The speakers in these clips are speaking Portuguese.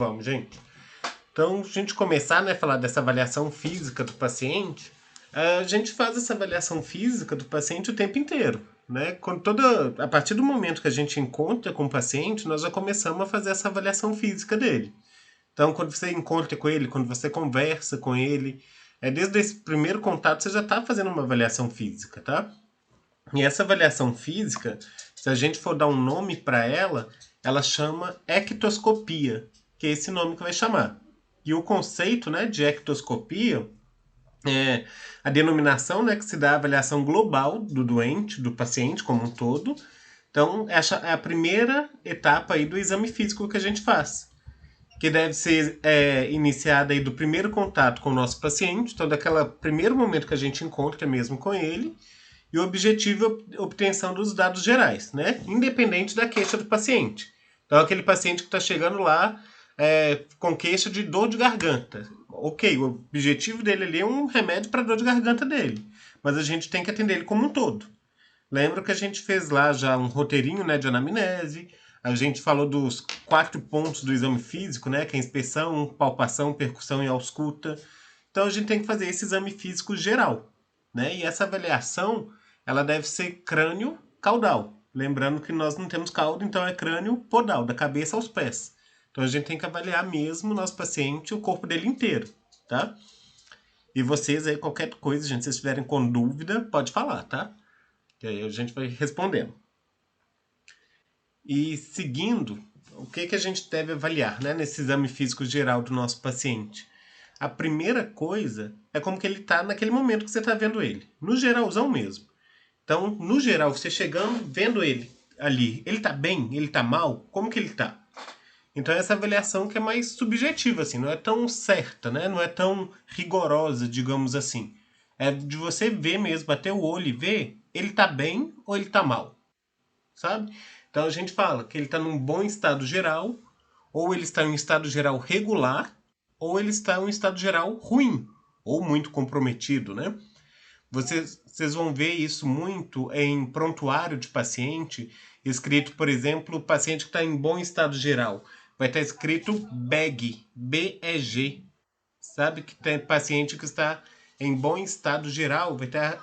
Vamos, gente. Então, a gente começar, né, a falar dessa avaliação física do paciente, a gente faz essa avaliação física do paciente o tempo inteiro, né? A partir do momento que a gente encontra com o paciente, nós já começamos a fazer essa avaliação física dele. Então, quando você encontra com ele, quando você conversa com ele, desde esse primeiro contato você já está fazendo uma avaliação física, tá? E essa avaliação física, se a gente for dar um nome para ela chama ectoscopia, que é esse nome que vai chamar. E o conceito, né, de ectoscopia é a denominação, né, que se dá à avaliação global do doente, do paciente como um todo. Então, essa é a primeira etapa aí do exame físico que a gente faz, que deve ser iniciada aí do primeiro contato com o nosso paciente, então daquele primeiro momento que a gente encontra mesmo com ele, e o objetivo é a obtenção dos dados gerais, né? Independente da queixa do paciente. Então, aquele paciente que está chegando lá com queixa de dor de garganta. Ok, o objetivo dele ali é um remédio para dor de garganta dele. Mas a gente tem que atender ele como um todo. Lembra que a gente fez lá já um roteirinho, né, de anamnese. A gente falou dos 4 pontos do exame físico, né? Que é inspeção, palpação, percussão e ausculta. Então, a gente tem que fazer esse exame físico geral, né? E essa avaliação ela deve ser crânio-caudal. Lembrando que nós não temos cauda, então é crânio-podal, da cabeça aos pés. Então a gente tem que avaliar mesmo o nosso paciente, o corpo dele inteiro, tá? E vocês aí, qualquer coisa, gente, se vocês estiverem com dúvida, pode falar, tá? Que aí a gente vai respondendo. E seguindo, o que a gente deve avaliar, né, nesse exame físico geral do nosso paciente? A primeira coisa é como que ele está naquele momento que você está vendo ele. No geralzão mesmo. Então, no geral, você chegando, vendo ele ali, ele tá bem? Ele tá mal? Como que ele tá? Então, essa avaliação que é mais subjetiva, assim, não é tão certa, né? Não é tão rigorosa, digamos assim. É de você ver mesmo, bater o olho e ver, ele tá bem ou ele tá mal, sabe? Então, a gente fala que ele tá num bom estado geral, ou ele está em um estado geral regular, ou ele está em um estado geral ruim, ou muito comprometido, né? Vocês vão ver isso muito em prontuário de paciente, escrito, por exemplo, paciente que está em bom estado geral. Vai estar escrito BEG, B-E-G. Sabe que tem paciente que está em bom estado geral, vai estar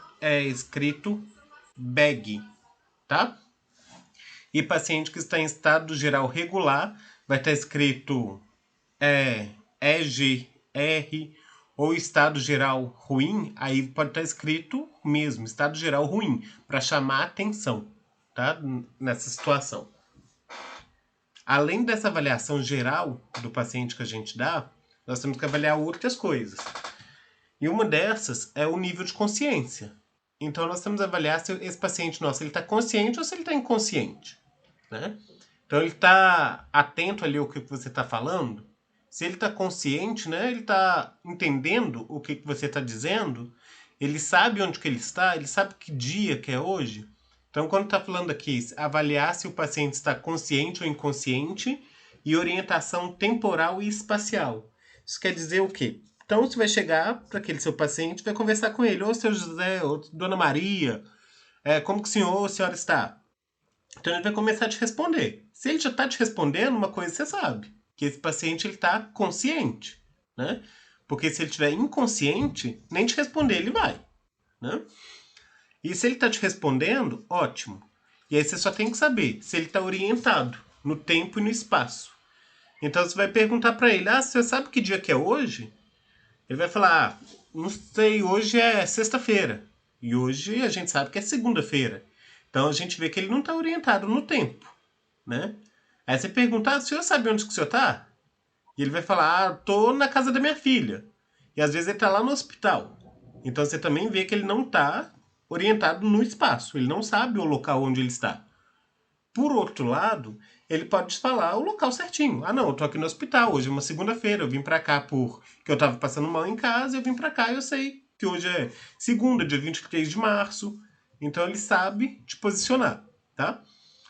escrito BEG, tá? E paciente que está em estado geral regular, vai estar escrito EG, R, ou estado geral ruim, aí pode estar escrito mesmo, estado geral ruim, para chamar atenção, tá? Nessa situação. Além dessa avaliação geral do paciente que a gente dá, nós temos que avaliar outras coisas. E uma dessas é o nível de consciência. Então nós temos que avaliar se esse paciente nosso ele está consciente ou se ele está inconsciente, né? Então ele está atento ali ao que você está falando. Se ele está consciente, né? Ele está entendendo o que você está dizendo. Ele sabe onde que ele sabe que dia que é hoje. Então, quando está falando aqui, avaliar se o paciente está consciente ou inconsciente e orientação temporal e espacial. Isso quer dizer o quê? Então, você vai chegar para aquele seu paciente, vai conversar com ele, ô seu José, ô Dona Maria, como que o senhor ou a senhora está? Então ele vai começar a te responder. Se ele já está te respondendo, uma coisa você sabe, que esse paciente ele está consciente, né? Porque se ele estiver inconsciente, nem te responder ele vai, né? E se ele está te respondendo, ótimo. E aí você só tem que saber se ele está orientado no tempo e no espaço. Então você vai perguntar para ele, você sabe que dia que é hoje? Ele vai falar, não sei, hoje é sexta-feira. E hoje a gente sabe que é segunda-feira. Então a gente vê que ele não está orientado no tempo, né? Aí você pergunta, o senhor sabe onde que o senhor está? E ele vai falar, tô na casa da minha filha. E às vezes ele está lá no hospital. Então você também vê que ele não está orientado no espaço. Ele não sabe o local onde ele está. Por outro lado, ele pode te falar o local certinho. Ah, não, eu tô aqui no hospital, hoje é uma segunda-feira, eu vim pra cá porque eu tava passando mal em casa, eu vim pra cá e eu sei que hoje é segunda, dia 23 de março. Então ele sabe te posicionar, tá?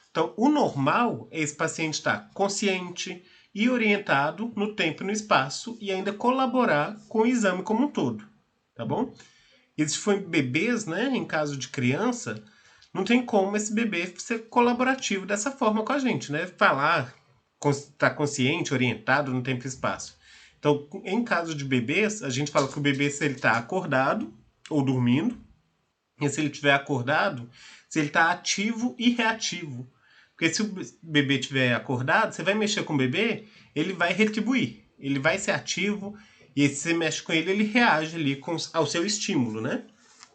Então, o normal é esse paciente estar consciente e orientado no tempo e no espaço e ainda colaborar com o exame como um todo, tá bom? E se for bebês, né, em caso de criança, não tem como esse bebê ser colaborativo dessa forma com a gente, né? Falar está consciente, orientado no tempo e espaço. Então, em caso de bebês, a gente fala que o bebê, se ele está acordado ou dormindo, e se ele estiver acordado, se ele está ativo e reativo. Porque se o bebê estiver acordado, você vai mexer com o bebê, ele vai retribuir. Ele vai ser ativo, e se você mexe com ele, ele reage ali ao seu estímulo, né?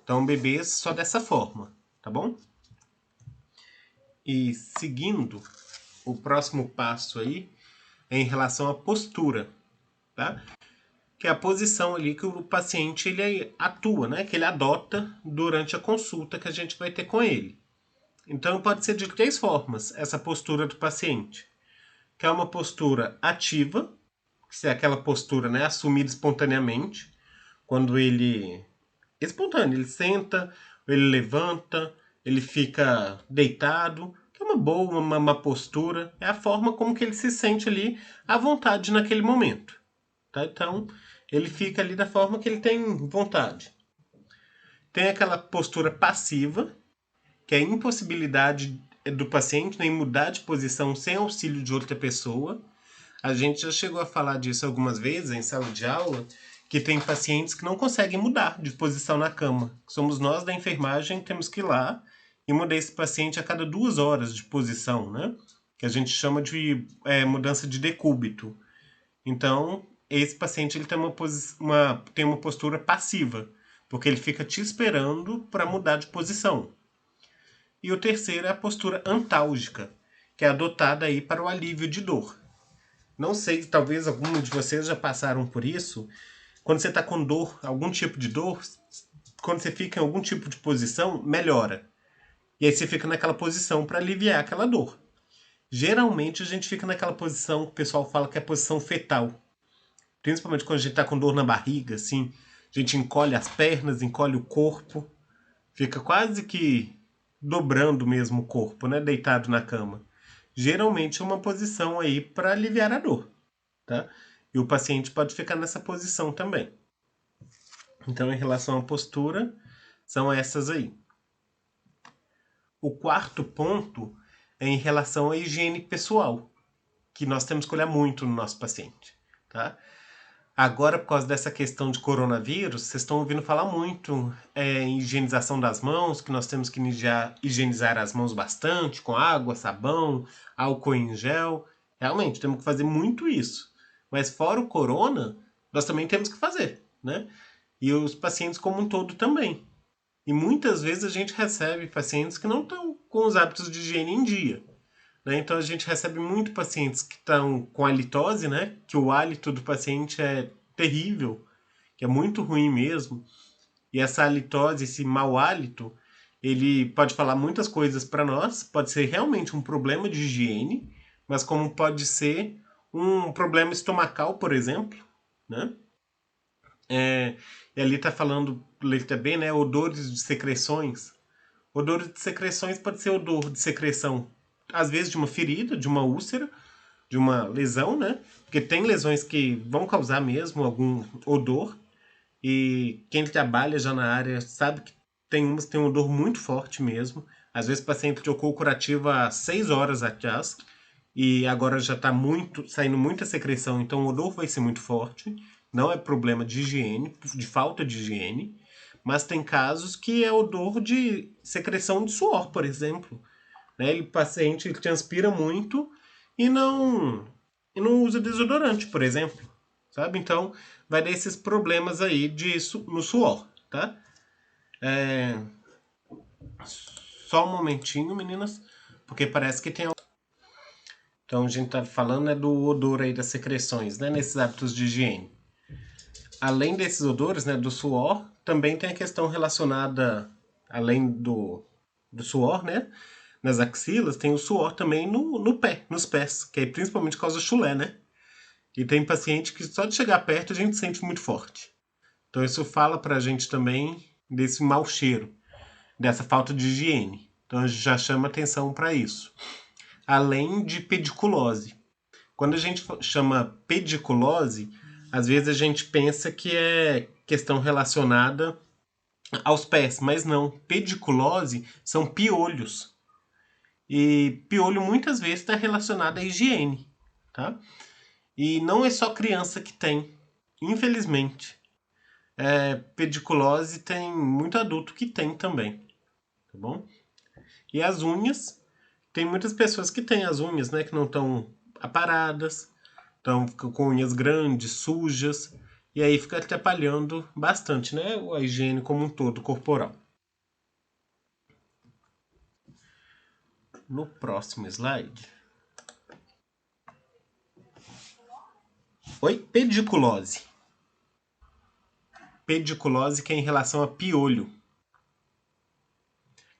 Então, bebês só dessa forma, tá bom? E seguindo, o próximo passo aí é em relação à postura, tá? Que é a posição ali que o paciente ele atua, né? Que ele adota durante a consulta que a gente vai ter com ele. Então pode ser de três formas essa postura do paciente, que é uma postura ativa, que é aquela postura, né, assumida espontaneamente, quando ele espontâneo, ele senta, ele levanta, ele fica deitado, que é uma boa, uma postura, é a forma como que ele se sente ali à vontade naquele momento, tá? Então, ele fica ali da forma que ele tem vontade. Tem aquela postura passiva, que é a impossibilidade do paciente em mudar de posição sem auxílio de outra pessoa. A gente já chegou a falar disso algumas vezes em sala de aula, que tem pacientes que não conseguem mudar de posição na cama. Somos nós da enfermagem que temos que ir lá e mudar esse paciente a cada 2 horas de posição, né? Que a gente chama de mudança de decúbito. Então, esse paciente ele tem tem uma postura passiva, porque ele fica te esperando para mudar de posição. E o terceiro é a postura antálgica, que é adotada aí para o alívio de dor. Não sei, talvez algum de vocês já passaram por isso. Quando você está com dor, algum tipo de dor, quando você fica em algum tipo de posição, melhora. E aí você fica naquela posição para aliviar aquela dor. Geralmente a gente fica naquela posição que o pessoal fala que é a posição fetal. Principalmente quando a gente está com dor na barriga, assim. A gente encolhe as pernas, encolhe o corpo. Fica quase que dobrando mesmo o corpo, né? Deitado na cama. Geralmente é uma posição aí para aliviar a dor, tá? E o paciente pode ficar nessa posição também. Então, em relação à postura, são essas aí. O quarto ponto é em relação à higiene pessoal, que nós temos que olhar muito no nosso paciente, tá? Agora, por causa dessa questão de coronavírus, vocês estão ouvindo falar muito em higienização das mãos, que nós temos que higienizar as mãos bastante, com água, sabão, álcool em gel. Realmente, temos que fazer muito isso. Mas fora o corona, nós também temos que fazer, né? E os pacientes como um todo também. E muitas vezes a gente recebe pacientes que não estão com os hábitos de higiene em dia, né? Então a gente recebe muito pacientes que estão com halitose, né? Que o hálito do paciente é terrível, que é muito ruim mesmo. E essa halitose, esse mau hálito, ele pode falar muitas coisas para nós, pode ser realmente um problema de higiene, mas como pode ser um problema estomacal, por exemplo, né? E ali está falando, letra B, né? Odores de secreções. Odores de secreções pode ser odor de secreção, às vezes de uma ferida, de uma úlcera, de uma lesão, né? Porque tem lesões que vão causar mesmo algum odor. E quem trabalha já na área sabe que tem umas que tem um odor muito forte mesmo. Às vezes o paciente trocou o curativo há 6 horas atrás e agora já está saindo muita secreção, então o odor vai ser muito forte. Não é problema de higiene, de falta de higiene, mas tem casos que é odor de secreção de suor, por exemplo. Né? O paciente ele transpira muito e não usa desodorante, por exemplo. Sabe? Então, vai dar esses problemas aí no suor, tá? Só um momentinho, meninas, porque parece que tem. Então, a gente tá falando do odor aí das secreções, né? Nesses hábitos de higiene. Além desses odores, né, do suor, também tem a questão relacionada, além do suor, né? Nas axilas, tem o suor também no pé, nos pés, que é principalmente causa chulé, né? E tem paciente que só de chegar perto a gente sente muito forte. Então isso fala pra gente também desse mau cheiro, dessa falta de higiene. Então a gente já chama atenção para isso. Além de pediculose. Quando a gente chama pediculose, às vezes a gente pensa que é questão relacionada aos pés, mas não. Pediculose são piolhos. E piolho muitas vezes está relacionado à higiene. tá? E não é só criança que tem, infelizmente. Pediculose tem muito adulto que tem também, tá bom? E as unhas, tem muitas pessoas que têm as unhas, né, que não estão aparadas, estão com unhas grandes, sujas, e aí fica atrapalhando bastante, né, a higiene como um todo corporal. No próximo slide. Oi, pediculose. Pediculose que é em relação a piolho,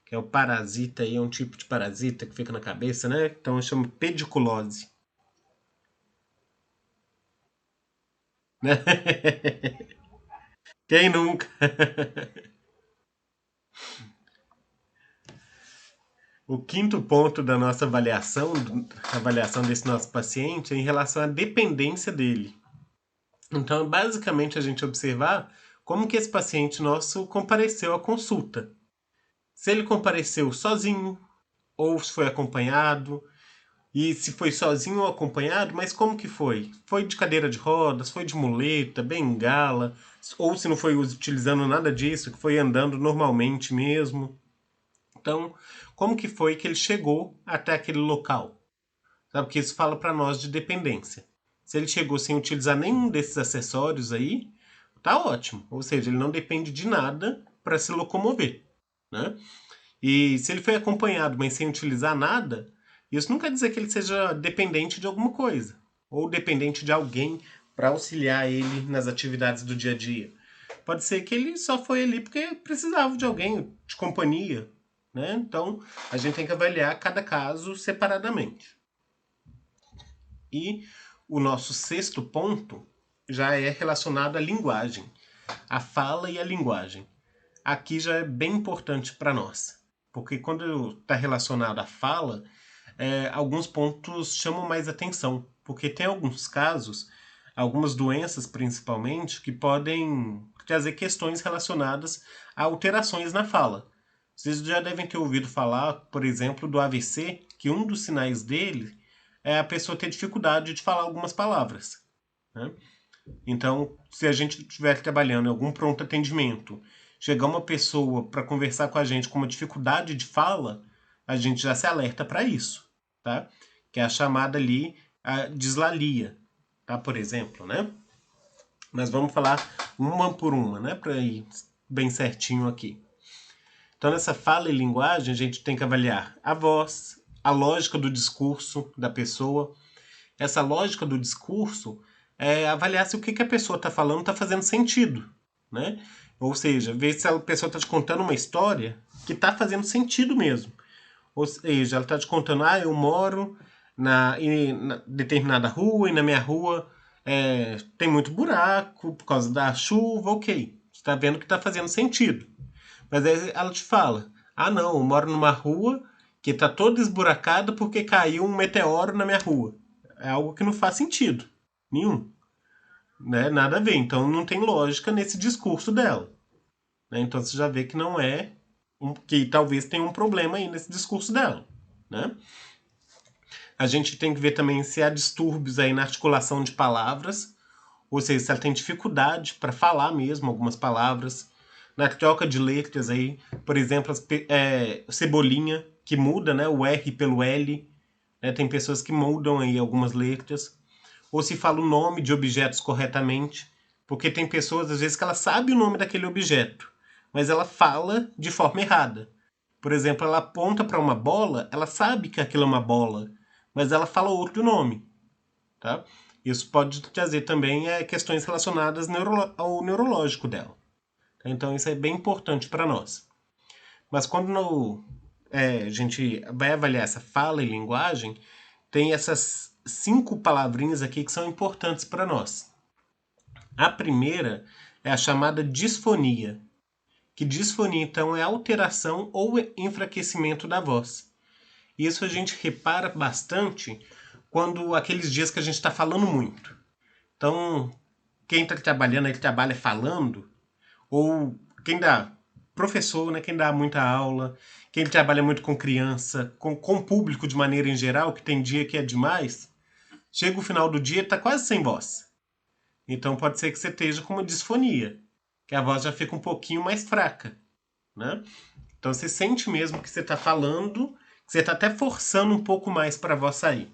que é o parasita aí, é um tipo de parasita que fica na cabeça, né? Então eu chamo pediculose. Né? Quem nunca? O quinto ponto da nossa avaliação desse nosso paciente é em relação à dependência dele. Então, basicamente, a gente observar como que esse paciente nosso compareceu à consulta. Se ele compareceu sozinho, ou se foi acompanhado, e se foi sozinho ou acompanhado, mas como que foi? Foi de cadeira de rodas, foi de muleta, bengala, ou se não foi utilizando nada disso, que foi andando normalmente mesmo. Então, como que foi que ele chegou até aquele local? Sabe? Porque isso fala para nós de dependência. Se ele chegou sem utilizar nenhum desses acessórios aí, tá ótimo. Ou seja, ele não depende de nada para se locomover, né? E se ele foi acompanhado, mas sem utilizar nada, isso não quer dizer que ele seja dependente de alguma coisa ou dependente de alguém para auxiliar ele nas atividades do dia a dia. Pode ser que ele só foi ali porque precisava de alguém, de companhia, né? Então, a gente tem que avaliar cada caso separadamente. E o nosso sexto ponto já é relacionado à linguagem, a fala e a linguagem. Aqui já é bem importante para nós, porque quando está relacionado à fala, alguns pontos chamam mais atenção, porque tem alguns casos, algumas doenças principalmente, que podem trazer questões relacionadas a alterações na fala. Vocês já devem ter ouvido falar, por exemplo, do AVC, que um dos sinais dele é a pessoa ter dificuldade de falar algumas palavras, né? Então, se a gente estiver trabalhando em algum pronto atendimento, chegar uma pessoa para conversar com a gente com uma dificuldade de fala, a gente já se alerta para isso, tá? Que é a chamada ali a dislalia, tá? Por exemplo, né? Mas vamos falar uma por uma, né? Para ir bem certinho aqui. Então, nessa fala e linguagem, a gente tem que avaliar a voz, a lógica do discurso da pessoa. Essa lógica do discurso é avaliar se o que a pessoa está falando está fazendo sentido, né? Ou seja, ver se a pessoa está te contando uma história que está fazendo sentido mesmo. Ou seja, ela está te contando, eu moro na determinada rua e na minha rua tem muito buraco por causa da chuva, ok. Você está vendo que está fazendo sentido. Mas aí ela te fala, não, eu moro numa rua que está toda esburacada porque caiu um meteoro na minha rua. É algo que não faz sentido nenhum, né? Nada a ver. Então não tem lógica nesse discurso dela, né? Então você já vê que não é que talvez tenha um problema aí nesse discurso dela, né? A gente tem que ver também se há distúrbios aí na articulação de palavras, ou seja, se ela tem dificuldade para falar mesmo algumas palavras, na troca de letras aí, por exemplo, cebolinha, que muda, né, o R pelo L, né, tem pessoas que mudam aí algumas letras, ou se fala o nome de objetos corretamente, porque tem pessoas, às vezes, que ela sabe o nome daquele objeto, mas ela fala de forma errada. Por exemplo, ela aponta para uma bola, ela sabe que aquilo é uma bola, mas ela fala outro nome, tá? Isso pode trazer também questões relacionadas ao neurológico dela. Tá? Então isso é bem importante para nós. Mas quando a gente vai avaliar essa fala e linguagem, tem essas 5 palavrinhas aqui que são importantes para nós. A primeira é a chamada disfonia, que disfonia então é alteração ou enfraquecimento da voz. Isso a gente repara bastante quando aqueles dias que a gente está falando muito. Então, quem está trabalhando, ele trabalha falando, ou quem dá professor, né, quem dá muita aula, quem trabalha muito com criança, com público de maneira em geral, que tem dia que é demais, Chega o final do dia, ele tá quase sem voz. Então pode ser que você esteja com uma disfonia, que a voz já fica um pouquinho mais fraca, né? Então você sente mesmo que você está falando, que você está até forçando um pouco mais para a voz sair.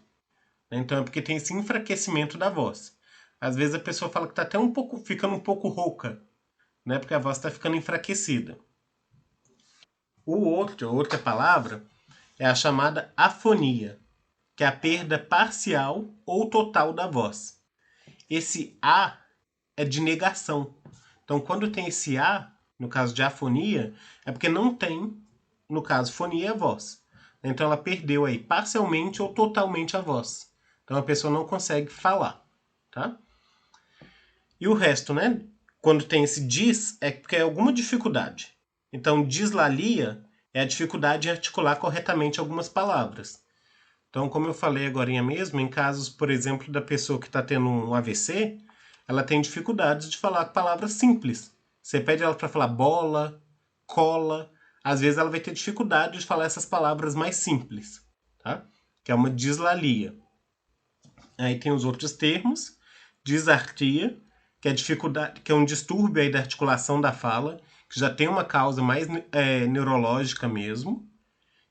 Então é porque tem esse enfraquecimento da voz. Às vezes a pessoa fala que está até ficando um pouco rouca, né? Porque a voz está ficando enfraquecida. A outra palavra é a chamada afonia, que é a perda parcial ou total da voz. Esse A é de negação. Então, quando tem esse A, no caso de afonia, é porque não tem, no caso, fonia é voz. Então, ela perdeu aí parcialmente ou totalmente a voz. Então, a pessoa não consegue falar, tá? E o resto, né? Quando tem esse dis, é porque é alguma dificuldade. Então, dislalia é a dificuldade em articular corretamente algumas palavras. Então, como eu falei agora mesmo, em casos, por exemplo, da pessoa que está tendo um AVC, ela tem dificuldades de falar palavras simples. Você pede ela para falar bola, cola, às vezes ela vai ter dificuldade de falar essas palavras mais simples, tá? Que é uma dislalia. Aí tem os outros termos, disartria, que é dificuldade, que é um distúrbio aí da articulação da fala, que já tem uma causa mais neurológica mesmo,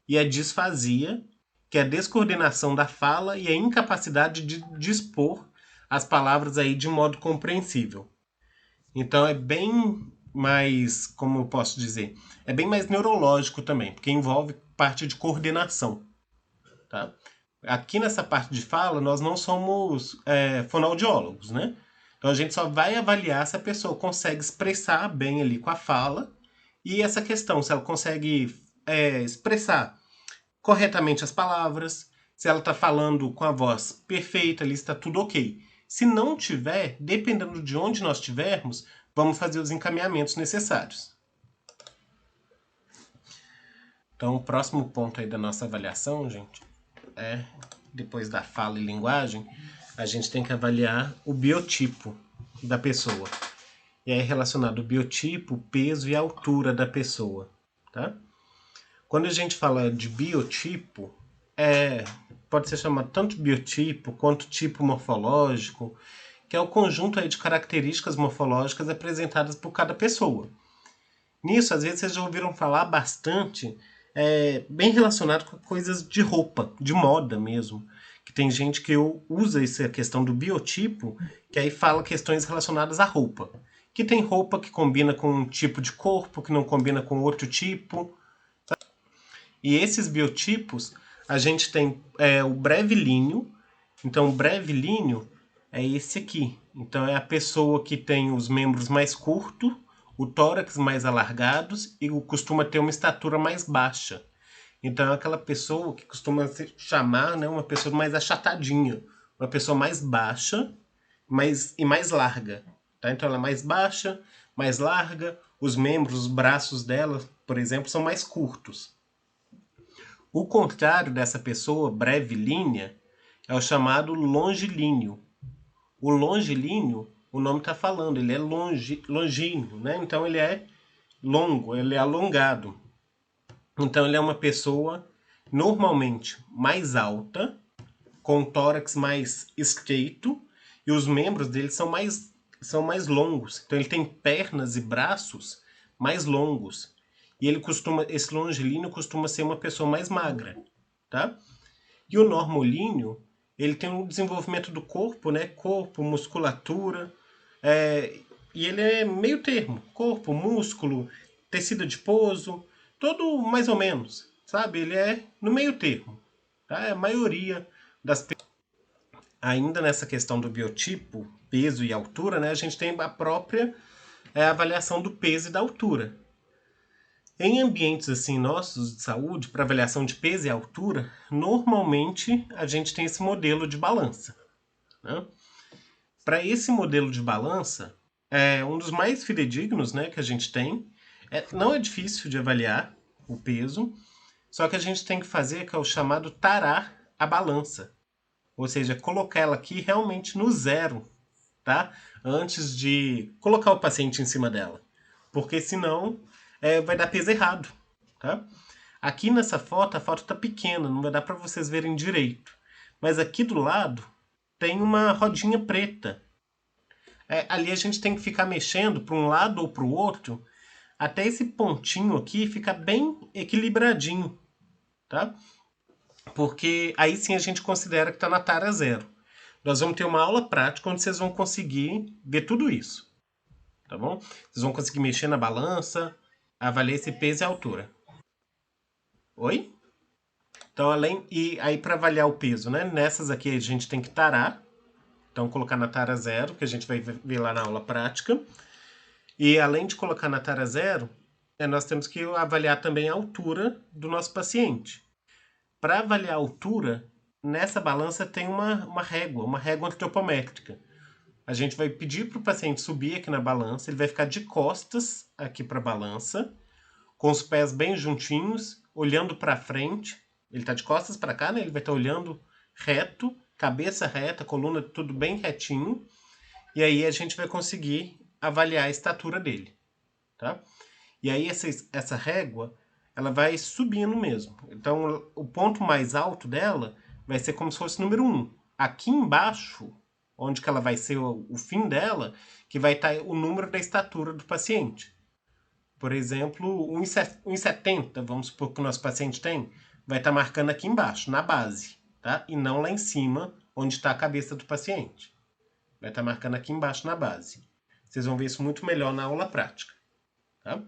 e a disfasia, que é a descoordenação da fala e a incapacidade de dispor as palavras aí de modo compreensível. Então é bem mais, como eu posso dizer, é bem mais neurológico também, porque envolve parte de coordenação, tá? Aqui nessa parte de fala, nós não somos fonoaudiólogos, né? Então a gente só vai avaliar se a pessoa consegue expressar bem ali com a fala e essa questão, se ela consegue expressar corretamente as palavras, se ela está falando com a voz perfeita, ali está tudo ok. Se não tiver, dependendo de onde nós estivermos, vamos fazer os encaminhamentos necessários. Então, o próximo ponto aí da nossa avaliação, gente, é, depois da fala e linguagem, a gente tem que avaliar o biotipo da pessoa. E aí é relacionado ao biotipo, peso e altura da pessoa, tá? Quando a gente fala de biotipo, pode ser chamado tanto biotipo quanto tipo morfológico, que é o conjunto aí de características morfológicas apresentadas por cada pessoa. Nisso, às vezes, vocês já ouviram falar bastante, bem relacionado com coisas de roupa, de moda mesmo. Que tem gente que usa essa questão do biotipo, que aí fala questões relacionadas à roupa. Que tem roupa que combina com um tipo de corpo, que não combina com outro tipo. E esses biotipos, a gente tem o brevilíneo. Então, o brevilíneo é esse aqui. Então, é a pessoa que tem os membros mais curtos, o tórax mais alargados e costuma ter uma estatura mais baixa. Então, é aquela pessoa que costuma se chamar, né, uma pessoa mais achatadinha, uma pessoa mais baixa e mais larga. Tá? Então, ela é mais baixa, mais larga, os membros, os braços dela, por exemplo, são mais curtos. O contrário dessa pessoa brevilínea é o chamado longilíneo. O longilíneo, o nome está falando, ele é longínquo, né? Então ele é longo, ele é alongado. Então ele é uma pessoa normalmente mais alta, com o tórax mais estreito e os membros dele são mais longos. Então ele tem pernas e braços mais longos. E esse longilíneo costuma ser uma pessoa mais magra, tá? E o normolíneo, ele tem um desenvolvimento do corpo, né? Corpo, musculatura, e ele é meio termo. Corpo, músculo, tecido adiposo, todo mais ou menos, sabe? Ele é no meio termo, tá? É a maioria das pessoas. Ainda nessa questão do biotipo, peso e altura, né? A gente tem a própria avaliação do peso e da altura. Em ambientes assim nossos de saúde, para avaliação de peso e altura, normalmente a gente tem esse modelo de balança, né? Para esse modelo de balança, um dos mais fidedignos, né, que a gente tem, não é difícil de avaliar o peso, só que a gente tem que fazer que é o chamado tarar a balança, ou seja, colocar ela aqui realmente no zero, tá? Antes de colocar o paciente em cima dela, porque senão vai dar peso errado, tá? Aqui nessa foto, a foto tá pequena, não vai dar para vocês verem direito. Mas aqui do lado, tem uma rodinha preta. Ali a gente tem que ficar mexendo para um lado ou para o outro, até esse pontinho aqui ficar bem equilibradinho, tá? Porque aí sim a gente considera que está na tara zero. Nós vamos ter uma aula prática onde vocês vão conseguir ver tudo isso, tá bom? Vocês vão conseguir mexer na balança, avaliar esse peso e altura. Oi? Então, e aí para avaliar o peso, né? Nessas aqui a gente tem que tarar. Então, colocar na tara zero, que a gente vai ver lá na aula prática. E além de colocar na tara zero, nós temos que avaliar também a altura do nosso paciente. Para avaliar a altura, nessa balança tem uma régua antropométrica. A gente vai pedir para o paciente subir aqui na balança, ele vai ficar de costas aqui para a balança, com os pés bem juntinhos, olhando para frente. Ele está de costas para cá, né? Ele vai estar olhando reto, cabeça reta, coluna tudo bem retinho. E aí a gente vai conseguir avaliar a estatura dele, tá? E aí essa régua, ela vai subindo mesmo. Então o ponto mais alto dela vai ser como se fosse o número 1. Aqui embaixo, onde que ela vai ser o fim dela, que vai estar o número da estatura do paciente. Por exemplo, 1,70, vamos supor que o nosso paciente tem, vai estar marcando aqui embaixo, na base, tá? E não lá em cima, onde está a cabeça do paciente. Vai estar marcando aqui embaixo na base. Vocês vão ver isso muito melhor na aula prática, tá?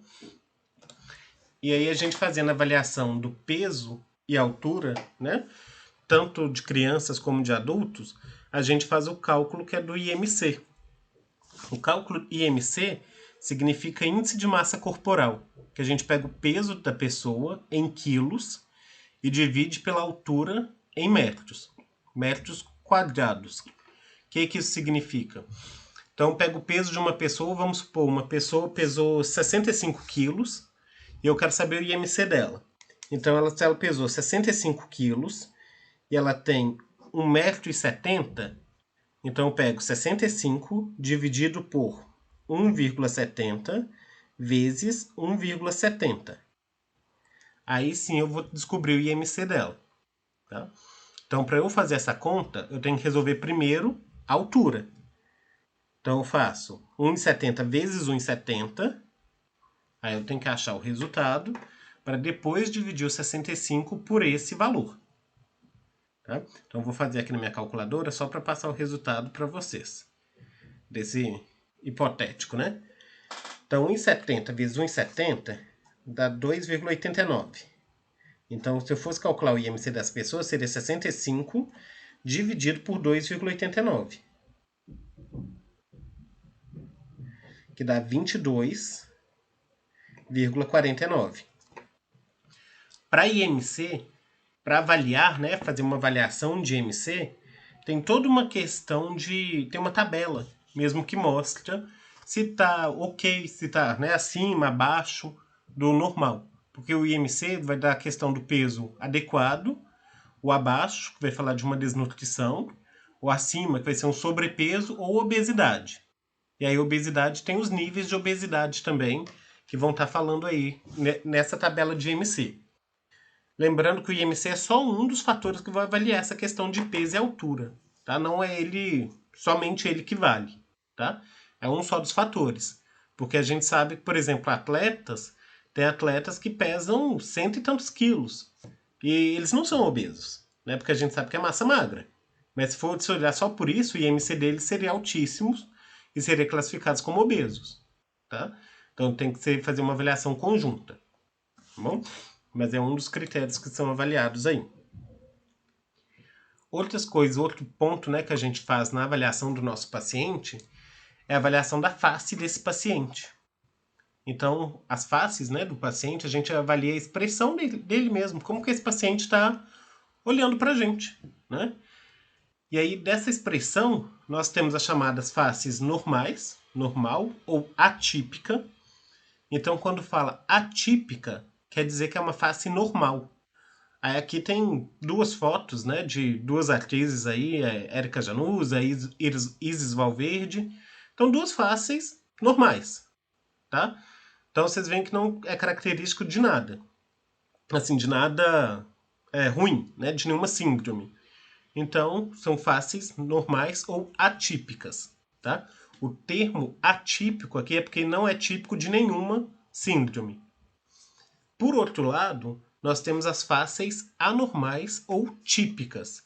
E aí a gente fazendo a avaliação do peso e altura, né? Tanto de crianças como de adultos, a gente faz o cálculo que é do IMC. O cálculo IMC significa índice de massa corporal, que a gente pega o peso da pessoa em quilos e divide pela altura em metros, metros quadrados. O que isso significa? Então, eu pego o peso de uma pessoa, vamos supor, uma pessoa pesou 65 quilos e eu quero saber o IMC dela. Então, se ela pesou 65 quilos e ela tem 1,70 m, então eu pego 65 dividido por 1,70 vezes 1,70. Aí sim eu vou descobrir o IMC dela. Tá? Então, para eu fazer essa conta, eu tenho que resolver primeiro a altura. Então, eu faço 1,70 vezes 1,70. Aí eu tenho que achar o resultado para depois dividir o 65 por esse valor. Tá? Então, eu vou fazer aqui na minha calculadora só para passar o resultado para vocês. Desse hipotético, né? Então, 1,70 vezes 1,70 dá 2,89. Então, se eu fosse calcular o IMC das pessoas, seria 65 dividido por 2,89. Que dá 22,49. Para IMC, para avaliar, né, fazer uma avaliação de IMC, tem toda uma questão tem uma tabela mesmo que mostra se está ok, se está, né, acima, abaixo do normal. Porque o IMC vai dar a questão do peso adequado, o abaixo, que vai falar de uma desnutrição, o acima, que vai ser um sobrepeso ou obesidade. E aí, obesidade tem os níveis de obesidade também, que vão estar falando aí nessa tabela de IMC. Lembrando que o IMC é só um dos fatores que vai avaliar essa questão de peso e altura, tá? Não é somente ele que vale, tá? É um só dos fatores. Porque a gente sabe que, por exemplo, tem atletas que pesam cento e tantos quilos. E eles não são obesos, né? Porque a gente sabe que é massa magra. Mas se for se olhar só por isso, o IMC deles seria altíssimo e seria classificados como obesos, tá? Então tem que fazer uma avaliação conjunta, tá bom? Mas é um dos critérios que são avaliados aí. Outras coisas, outro ponto, né, que a gente faz na avaliação do nosso paciente é a avaliação da face desse paciente. Então, as faces, né, do paciente, a gente avalia a expressão dele mesmo, como que esse paciente está olhando para a gente, né? E aí, dessa expressão, nós temos as chamadas faces normais, normal ou atípica. Então, quando fala atípica, quer dizer que é uma face normal. Aí aqui tem duas fotos, né, de duas atrizes aí, Érica Januza, Isis Valverde. Então, duas faces normais, tá? Então, vocês veem que não é característico de nada. Assim, de nada ruim, né, de nenhuma síndrome. Então, são faces normais ou atípicas, tá? O termo atípico aqui é porque não é típico de nenhuma síndrome. Por outro lado, nós temos as faces anormais ou típicas,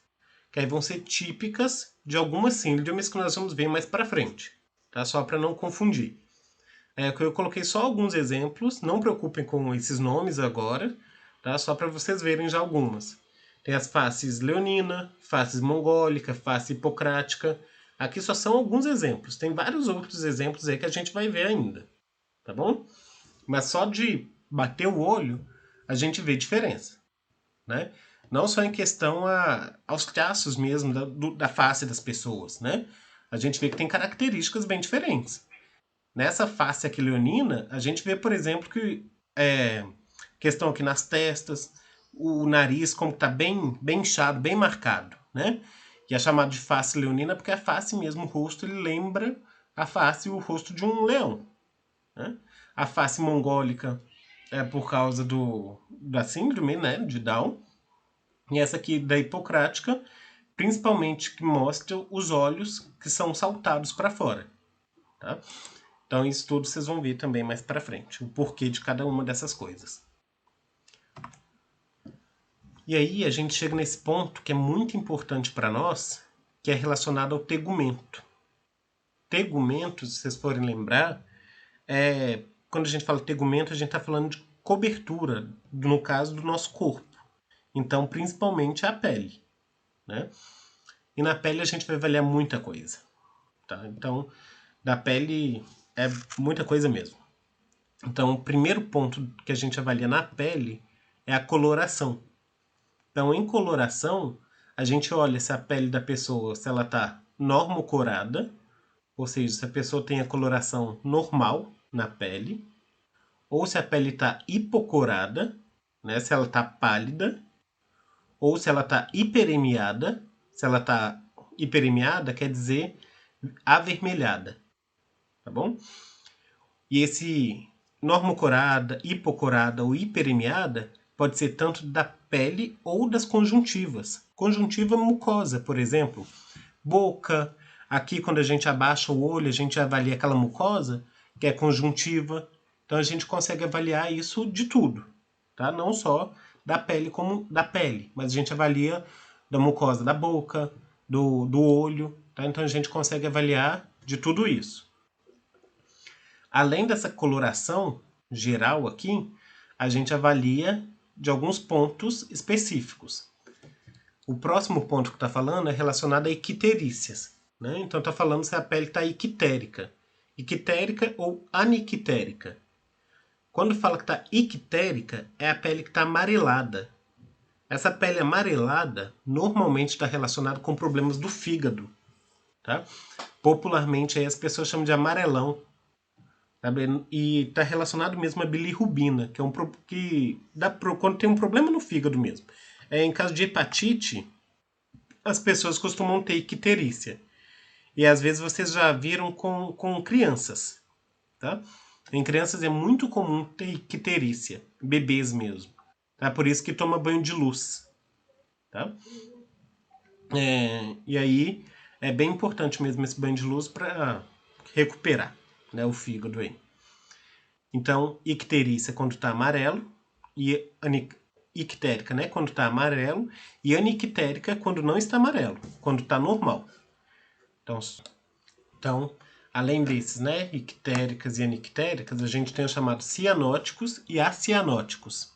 que aí vão ser típicas de algumas síndromes que nós vamos ver mais para frente, tá? Só para não confundir. Eu coloquei só alguns exemplos, não preocupem com esses nomes agora, tá? Só para vocês verem já algumas. Tem as faces leonina, faces mongólica, face hipocrática. Aqui só são alguns exemplos. Tem vários outros exemplos aí que a gente vai ver ainda, tá bom? Mas só de bater o olho, a gente vê diferença, né? Não só em questão aos traços mesmo da face das pessoas, né? A gente vê que tem características bem diferentes. Nessa face aqui leonina, a gente vê, por exemplo, que questão aqui nas testas, o nariz como está bem inchado, bem marcado, né? E é chamado de face leonina porque a face mesmo, o rosto, ele lembra a face e o rosto de um leão, né? A face mongólica é por causa da síndrome, né, de Down. E essa aqui da hipocrática, principalmente que mostra os olhos que são saltados para fora, tá? Então isso tudo vocês vão ver também mais para frente, o porquê de cada uma dessas coisas. E aí a gente chega nesse ponto que é muito importante para nós, que é relacionado ao tegumento. Tegumento, se vocês forem lembrar, quando a gente fala tegumento, a gente está falando de cobertura, no caso do nosso corpo. Então, principalmente a pele, né? E na pele a gente vai avaliar muita coisa, tá? Então, da pele é muita coisa mesmo. Então, o primeiro ponto que a gente avalia na pele é a coloração. Então, em coloração, a gente olha se a pele da pessoa, se ela está normocorada, ou seja, se a pessoa tem a coloração normal na pele, ou se a pele está hipocorada, né, se ela está pálida, ou se ela está hiperemiada. Se ela está hiperemiada, quer dizer avermelhada, tá bom? E esse normocorada, hipocorada ou hiperemiada pode ser tanto da pele ou das conjuntivas. Conjuntiva mucosa, por exemplo, boca. Aqui, quando a gente abaixa o olho, a gente avalia aquela mucosa, que é conjuntiva. Então, a gente consegue avaliar isso de tudo, tá? Não só da pele como da pele, mas a gente avalia da mucosa da boca, do olho, tá? Então, a gente consegue avaliar de tudo isso. Além dessa coloração geral aqui, a gente avalia de alguns pontos específicos. O próximo ponto que está falando é relacionado a icterícias, né? Então está falando se a pele está ictérica. Ictérica ou anictérica. Quando fala que está ictérica, é a pele que está amarelada. Essa pele amarelada normalmente está relacionada com problemas do fígado, tá? Popularmente aí as pessoas chamam de amarelão, sabe? E está relacionado mesmo à bilirrubina, que é que dá quando tem um problema no fígado mesmo. Em caso de hepatite, as pessoas costumam ter icterícia. E às vezes vocês já viram com crianças, tá? Em crianças é muito comum ter icterícia, bebês mesmo. Tá? Por isso que toma banho de luz, tá? E aí é bem importante mesmo esse banho de luz para recuperar, né, o fígado aí. Então, icterícia é quando está amarelo, e ictérica, né, quando está amarelo, e anictérica é quando não está amarelo, quando está normal. Então, além desses, né, ictéricas e anictéricas, a gente tem os chamados cianóticos e acianóticos.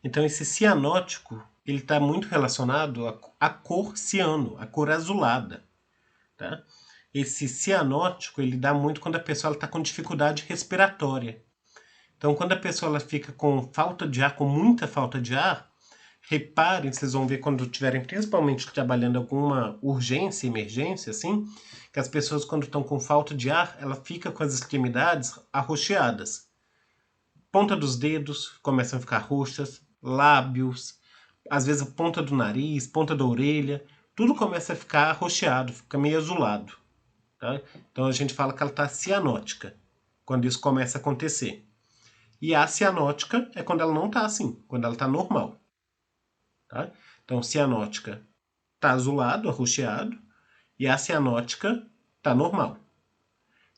Então, esse cianótico, ele está muito relacionado à cor ciano, à cor azulada, tá? Esse cianótico, ele dá muito quando a pessoa está com dificuldade respiratória. Então, quando a pessoa ela fica com falta de ar, com muita falta de ar, reparem, vocês vão ver quando estiverem principalmente trabalhando alguma urgência, emergência, assim, que as pessoas quando estão com falta de ar, ela fica com as extremidades arroxeadas. Ponta dos dedos começam a ficar roxas, lábios, às vezes a ponta do nariz, ponta da orelha, tudo começa a ficar arroxeado, fica meio azulado. Tá? Então a gente fala que ela está cianótica, quando isso começa a acontecer. E a cianótica é quando ela não está assim, quando ela está normal. Tá? Então, cianótica está azulado, arroxeado, e a cianótica está normal.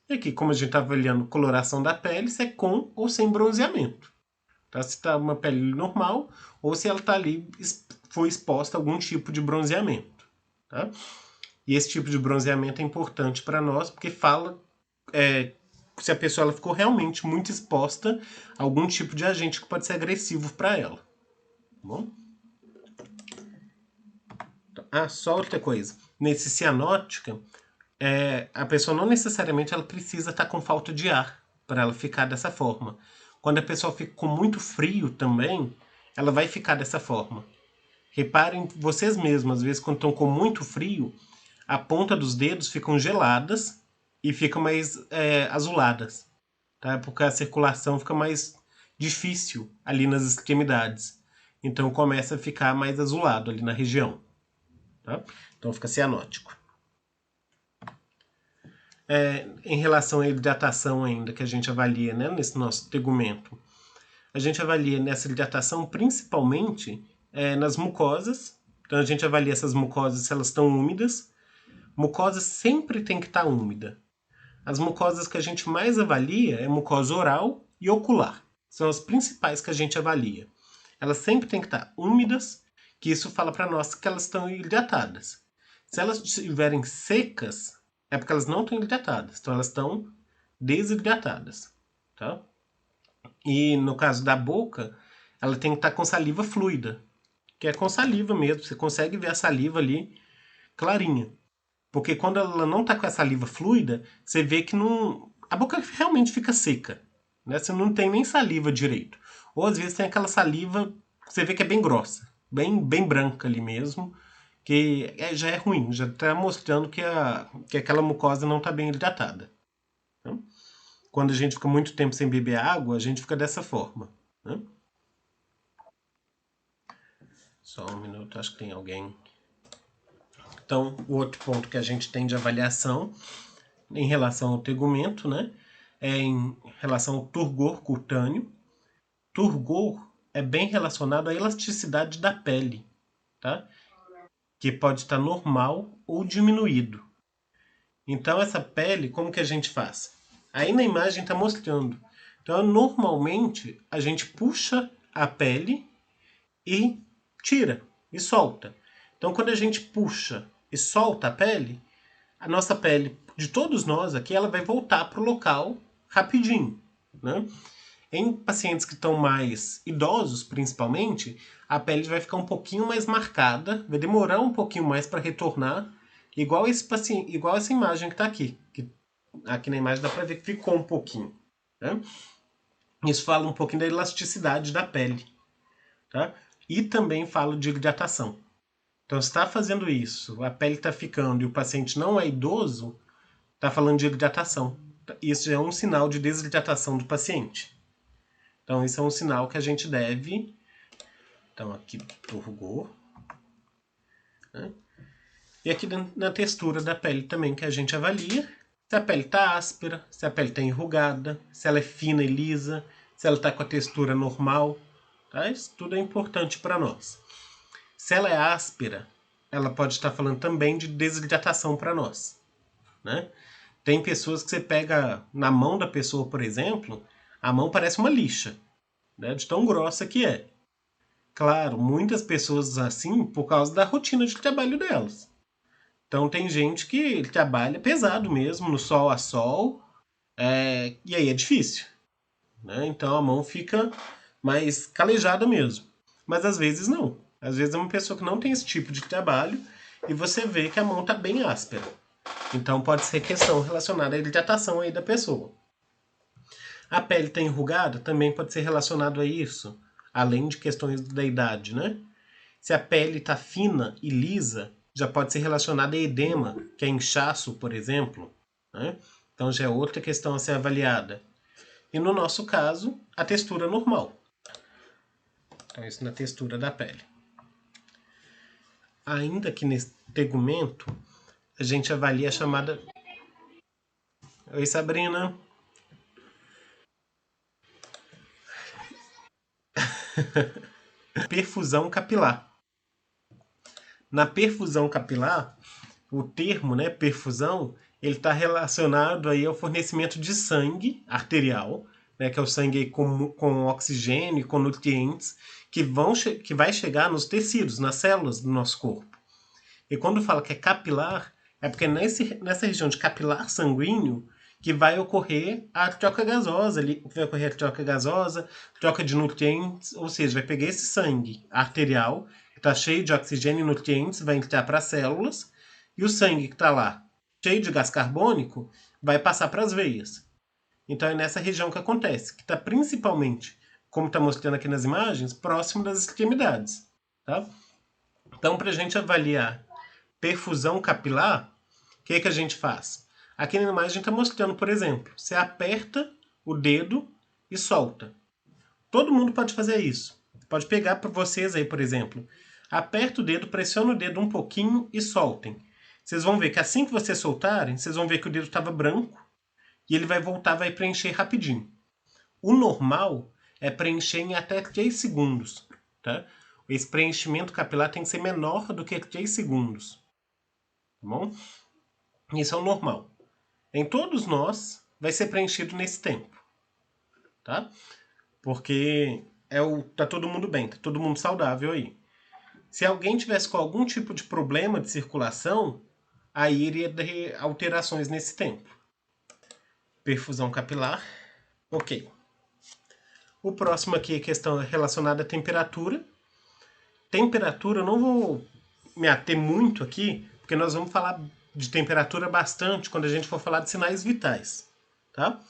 E aqui, como a gente está avaliando coloração da pele, se é com ou sem bronzeamento. Tá? Se está uma pele normal ou se ela está ali, foi exposta a algum tipo de bronzeamento. Tá? E esse tipo de bronzeamento é importante para nós porque fala se a pessoa ela ficou realmente muito exposta a algum tipo de agente que pode ser agressivo para ela. Tá bom? Só outra coisa. Nesse cianótica, a pessoa não necessariamente ela precisa estar com falta de ar para ela ficar dessa forma. Quando a pessoa fica com muito frio também, ela vai ficar dessa forma. Reparem vocês mesmos, às vezes quando estão com muito frio, a ponta dos dedos ficam geladas e ficam mais azuladas, tá? Porque a circulação fica mais difícil ali nas extremidades. Então começa a ficar mais azulado ali na região. Tá? Então fica cianótico. Em relação à hidratação ainda que a gente avalia, né, nesse nosso tegumento, a gente avalia nessa hidratação principalmente nas mucosas. Então a gente avalia essas mucosas se elas estão úmidas. Mucosa sempre tem que estar úmida. As mucosas que a gente mais avalia é mucosa oral e ocular. São as principais que a gente avalia. Elas sempre têm que estar úmidas, que isso fala para nós que elas estão hidratadas. Se elas estiverem secas, é porque elas não estão hidratadas. Então elas estão desidratadas. Tá? E no caso da boca, ela tem que estar com saliva fluida, que é com saliva mesmo. Você consegue ver a saliva ali clarinha. Porque quando ela não está com a saliva fluida, você vê que não, a boca realmente fica seca. Né? Você não tem nem saliva direito. Ou às vezes tem aquela saliva que você vê que é bem grossa, bem branca ali mesmo, que já é ruim, já está mostrando que aquela mucosa não está bem hidratada. Né? Quando a gente fica muito tempo sem beber água, a gente fica dessa forma. Né? Só um minuto, acho que tem alguém. Então, o outro ponto que a gente tem de avaliação em relação ao tegumento, né, é em relação ao turgor cutâneo. Turgor é bem relacionado à elasticidade da pele, tá? Que pode estar normal ou diminuído. Então, essa pele, como que a gente faz? Aí na imagem está mostrando. Então, normalmente, a gente puxa a pele e tira, e solta. Então, quando a gente puxa e solta a pele, a nossa pele, de todos nós aqui, ela vai voltar para o local rapidinho. Né? Em pacientes que estão mais idosos, principalmente, a pele vai ficar um pouquinho mais marcada, vai demorar um pouquinho mais para retornar, igual esse paciente, igual essa imagem que está aqui. Que aqui na imagem dá para ver que ficou um pouquinho. Né? Isso fala um pouquinho da elasticidade da pele. Tá? E também fala de hidratação. Então, se está fazendo isso, a pele está ficando e o paciente não é idoso, está falando de hidratação. Isso já é um sinal de desidratação do paciente. Então, isso é um sinal que a gente deve. Então, aqui, turgor. Né? E aqui na textura da pele também que a gente avalia. Se a pele está áspera, se a pele está enrugada, se ela é fina e lisa, se ela está com a textura normal. Tá? Isso tudo é importante para nós. Se ela é áspera, ela pode estar falando também de desidratação para nós. Né? Tem pessoas que você pega na mão da pessoa, por exemplo, a mão parece uma lixa, né? De tão grossa que é. Claro, muitas pessoas assim por causa da rotina de trabalho delas. Então tem gente que trabalha pesado mesmo, no sol a sol, e aí é difícil. Né? Então a mão fica mais calejada mesmo. Mas às vezes não. Às vezes é uma pessoa que não tem esse tipo de trabalho e você vê que a mão está bem áspera. Então pode ser questão relacionada à hidratação aí da pessoa. A pele está enrugada também pode ser relacionado a isso, além de questões da idade, né? Se a pele está fina e lisa, já pode ser relacionada a edema, que é inchaço, por exemplo. Né? Então já é outra questão a ser avaliada. E no nosso caso, a textura normal. Então isso na textura da pele. Ainda que nesse tegumento, a gente avalia a chamada... Oi, Sabrina. Perfusão capilar. Na perfusão capilar, o termo, né, perfusão, ele está relacionado aí ao fornecimento de sangue arterial, né, que é o sangue aí com oxigênio e com nutrientes que vai chegar nos tecidos, nas células do nosso corpo. E quando fala que é capilar, é porque nessa região de capilar sanguíneo que vai ocorrer a troca gasosa, troca de nutrientes, ou seja, vai pegar esse sangue arterial, que está cheio de oxigênio e nutrientes, vai entrar para as células, e o sangue que está lá, cheio de gás carbônico, vai passar para as veias. Então é nessa região que acontece, que está principalmente, como está mostrando aqui nas imagens, próximo das extremidades. Tá? Então, para a gente avaliar perfusão capilar, o que a gente faz? Aqui na imagem está mostrando, por exemplo, você aperta o dedo e solta. Todo mundo pode fazer isso. Pode pegar para vocês aí, por exemplo. Aperta o dedo, pressiona o dedo um pouquinho e soltem. Vocês vão ver que assim que vocês soltarem, vocês vão ver que o dedo estava branco e ele vai voltar, vai preencher rapidinho. O normal é preencher em até 3 segundos. Tá? Esse preenchimento capilar tem que ser menor do que 3 segundos. Tá bom? Isso é o normal. Em todos nós, vai ser preenchido nesse tempo. Tá? Porque tá todo mundo bem, tá todo mundo saudável aí. Se alguém tivesse com algum tipo de problema de circulação, aí iria ter alterações nesse tempo. Perfusão capilar. Ok. O próximo aqui é questão relacionada à temperatura. Temperatura, eu não vou me ater muito aqui, porque nós vamos falar de temperatura bastante quando a gente for falar de sinais vitais. Tá?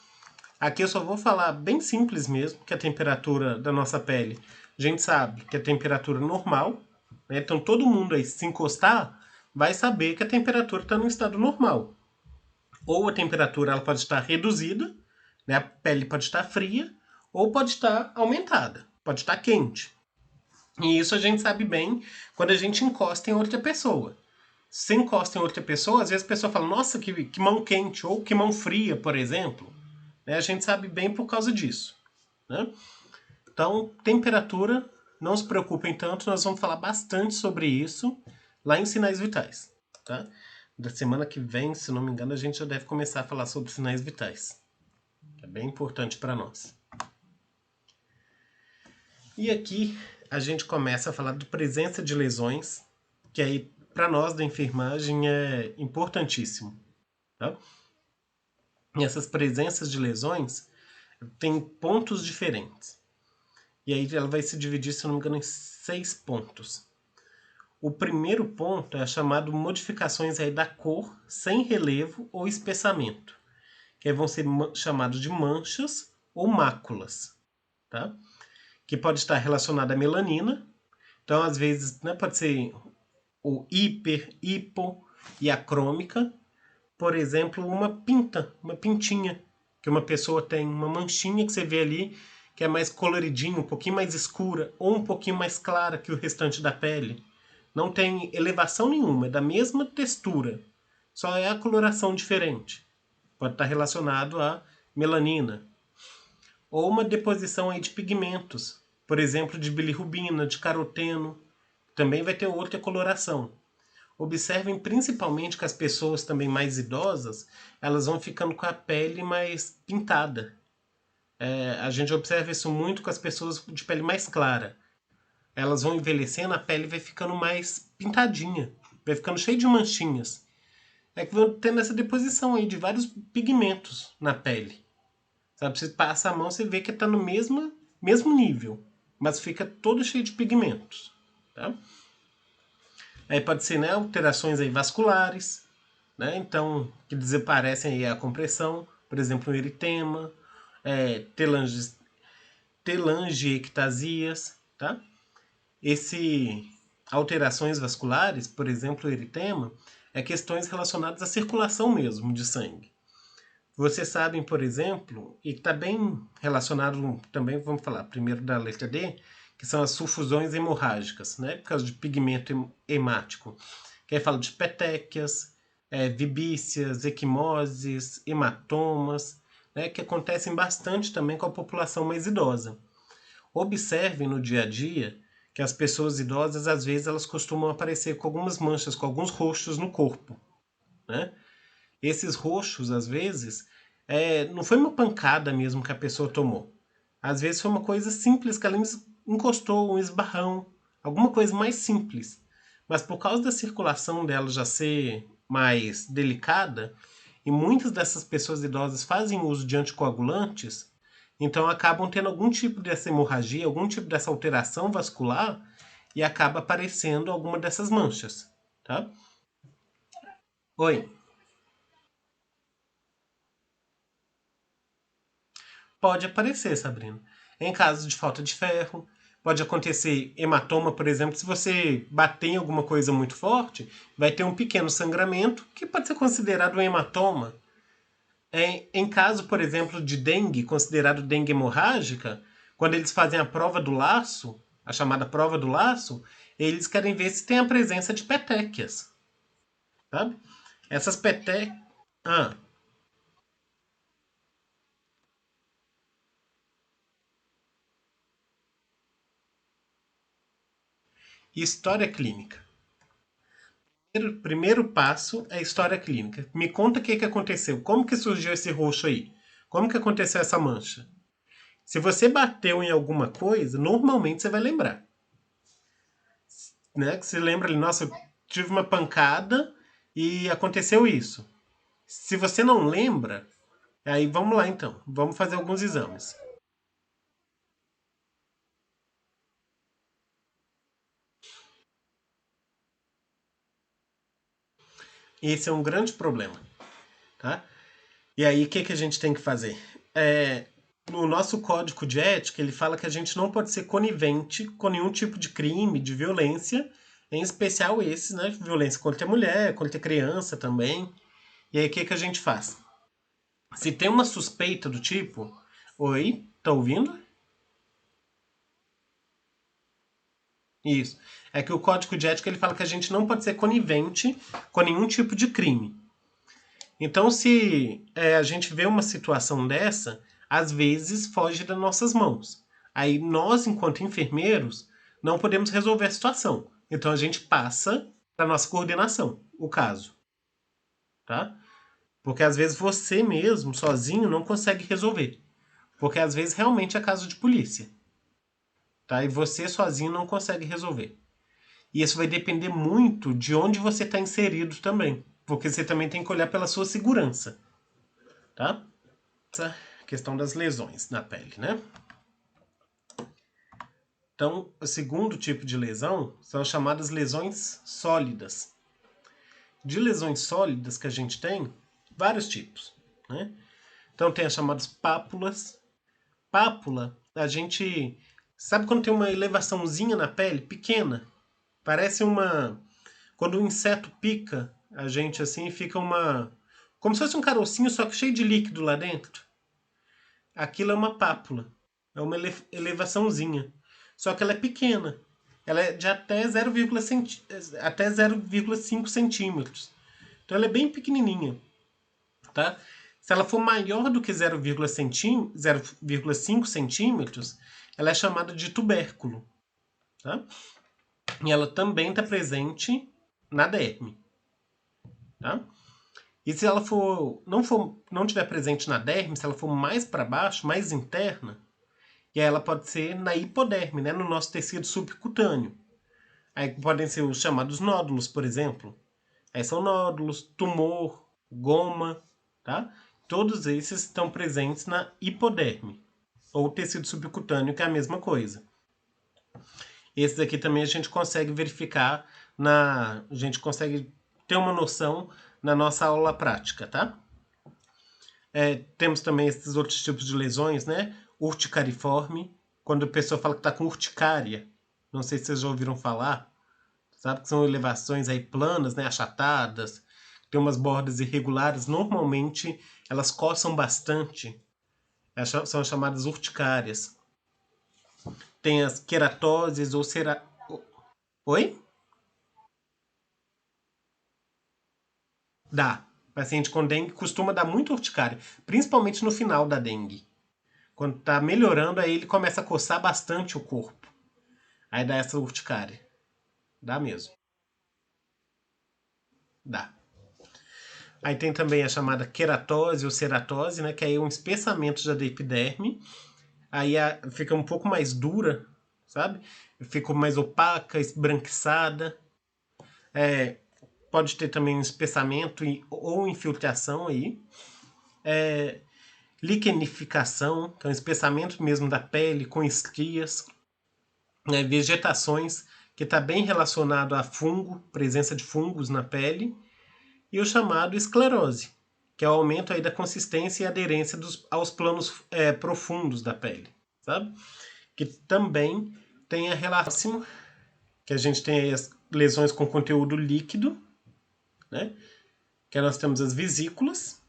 Aqui eu só vou falar bem simples mesmo, que a temperatura da nossa pele, a gente sabe que é a temperatura normal, né? Então todo mundo aí, se encostar, vai saber que a temperatura está no estado normal. Ou a temperatura ela pode estar reduzida, né? A pele pode estar fria, ou pode estar aumentada, pode estar quente. E isso a gente sabe bem quando a gente encosta em outra pessoa. Se encosta em outra pessoa, às vezes a pessoa fala, nossa, que mão quente, ou que mão fria, por exemplo. Né? A gente sabe bem por causa disso. Né? Então, temperatura, não se preocupem tanto, nós vamos falar bastante sobre isso lá em Sinais Vitais. Tá? Da semana que vem, se não me engano, a gente já deve começar a falar sobre sinais vitais. É bem importante para nós. E aqui a gente começa a falar de presença de lesões, que aí para nós da enfermagem é importantíssimo. Tá? E essas presenças de lesões têm pontos diferentes. E aí ela vai se dividir, se não me engano, em 6 pontos. O primeiro ponto é chamado modificações aí da cor sem relevo ou espessamento, que aí vão ser chamados de manchas ou máculas, tá? Que pode estar relacionada à melanina. Então, às vezes, né, pode ser o hipo e a crômica. Por exemplo, uma pintinha, que uma pessoa tem, uma manchinha que você vê ali, que é mais coloridinha, um pouquinho mais escura, ou um pouquinho mais clara que o restante da pele. Não tem elevação nenhuma, é da mesma textura, só é a coloração diferente. Pode estar relacionado à melanina. Ou uma deposição aí de pigmentos, por exemplo, de bilirrubina, de caroteno, também vai ter outra coloração. Observem principalmente que as pessoas também mais idosas, elas vão ficando com a pele mais pintada. A gente observa isso muito com as pessoas de pele mais clara. Elas vão envelhecendo, a pele vai ficando mais pintadinha, vai ficando cheia de manchinhas. É que vão tendo essa deposição aí de vários pigmentos na pele. Sabe, você passa a mão, você vê que está no mesmo nível, mas fica todo cheio de pigmentos. Tá? Aí pode ser, né, alterações aí vasculares, né? Então, que desaparecem aí a compressão, por exemplo, um eritema, telangiectasias, tá? Esse alterações vasculares, por exemplo, o eritema, é questões relacionadas à circulação mesmo de sangue. Vocês sabem, por exemplo, e está bem relacionado também, vamos falar primeiro da letra D, que são as sulfusões hemorrágicas, né? Por causa de pigmento hemático. Que aí fala de petequias, vibícias, equimoses, hematomas, né? Que acontecem bastante também com a população mais idosa. Observem no dia a dia que as pessoas idosas, às vezes, elas costumam aparecer com algumas manchas, com alguns roxos no corpo, né? Esses roxos, às vezes, não foi uma pancada mesmo que a pessoa tomou. Às vezes foi uma coisa simples que ela encostou, um esbarrão, alguma coisa mais simples. Mas por causa da circulação dela já ser mais delicada, e muitas dessas pessoas idosas fazem uso de anticoagulantes, então acabam tendo algum tipo dessa hemorragia, algum tipo dessa alteração vascular e acaba aparecendo alguma dessas manchas, tá? Oi, pode aparecer, Sabrina. Em caso de falta de ferro, pode acontecer hematoma, por exemplo, se você bater em alguma coisa muito forte, vai ter um pequeno sangramento que pode ser considerado um hematoma. Em caso, por exemplo, de dengue, considerado dengue hemorrágica, quando eles fazem a prova do laço, a chamada prova do laço, eles querem ver se tem a presença de petequias, sabe? Essas petequias... Ah, história clínica. Primeiro passo é história clínica. Me conta o que, que aconteceu. Como que surgiu esse roxo aí? Como que aconteceu essa mancha? Se você bateu em alguma coisa, normalmente você vai lembrar. Né? Que você lembra ali, nossa, eu tive uma pancada e aconteceu isso. Se você não lembra, aí vamos lá então. Vamos fazer alguns exames. Esse é um grande problema, tá? E aí, o que, que a gente tem que fazer? É, no nosso código de ética, ele fala que a gente não pode ser conivente com nenhum tipo de crime, de violência, em especial esses, né? Violência contra a mulher, contra a criança também. E aí, o que, que a gente faz? Se tem uma suspeita do tipo. Oi, tá ouvindo? Isso. É que o código de ética ele fala que a gente não pode ser conivente com nenhum tipo de crime. Então, se a gente vê uma situação dessa, às vezes foge das nossas mãos. Aí nós, enquanto enfermeiros, não podemos resolver a situação. Então a gente passa para nossa coordenação, o caso, tá? Porque às vezes você mesmo, sozinho, não consegue resolver. Porque às vezes realmente é caso de polícia, tá? E você sozinho não consegue resolver. E isso vai depender muito de onde você está inserido também. Porque você também tem que olhar pela sua segurança, tá? Essa questão das lesões na pele, né? Então, o segundo tipo de lesão são as chamadas lesões sólidas. De lesões sólidas que a gente tem, vários tipos, né? Então tem as chamadas pápulas. Pápula, a gente sabe quando tem uma elevaçãozinha na pele, pequena, parece uma quando o inseto pica a gente assim, fica uma como se fosse um carocinho só que cheio de líquido lá dentro. Aquilo é uma pápula. É uma elevaçãozinha. Só que ela é pequena. Ela é de até 0,5 centímetros. Então ela é bem pequenininha, tá? Se ela for maior do que 0,5 centímetros, ela é chamada de tubérculo, tá? E ela também está presente na derme, tá? E se ela não tiver presente na derme, se ela for mais para baixo, mais interna, e aí ela pode ser na hipoderme, né, no nosso tecido subcutâneo. Aí podem ser os chamados nódulos, por exemplo. Aí são nódulos, tumor, goma, tá? Todos esses estão presentes na hipoderme, ou tecido subcutâneo, que é a mesma coisa. Esses aqui também a gente consegue verificar a gente consegue ter uma noção na nossa aula prática, tá? Temos também esses outros tipos de lesões, né? Urticariforme, quando a pessoa fala que está com urticária. Não sei se vocês já ouviram falar. Sabe que são elevações aí planas, né? Achatadas, tem umas bordas irregulares. Normalmente elas coçam bastante. São chamadas urticárias. Tem as queratoses ou cera... Oi? Dá. Paciente com dengue costuma dar muito urticária, principalmente no final da dengue. Quando tá melhorando, aí ele começa a coçar bastante o corpo. Aí dá essa urticária. Dá mesmo. Dá. Aí tem também a chamada queratose ou ceratose, né? Que aí é um espessamento já da epiderme. Aí fica um pouco mais dura, sabe? Fica mais opaca, esbranquiçada. É, pode ter também um espessamento ou infiltração aí. Liquenificação, que é um espessamento mesmo da pele com estrias. Né? Vegetações, que está bem relacionado a fungo, presença de fungos na pele. E o chamado esclerose, que é o aumento aí da consistência e aderência aos planos profundos da pele, sabe? Que também tem a relação que a gente tem aí as lesões com conteúdo líquido, né? Que nós temos as vesículas.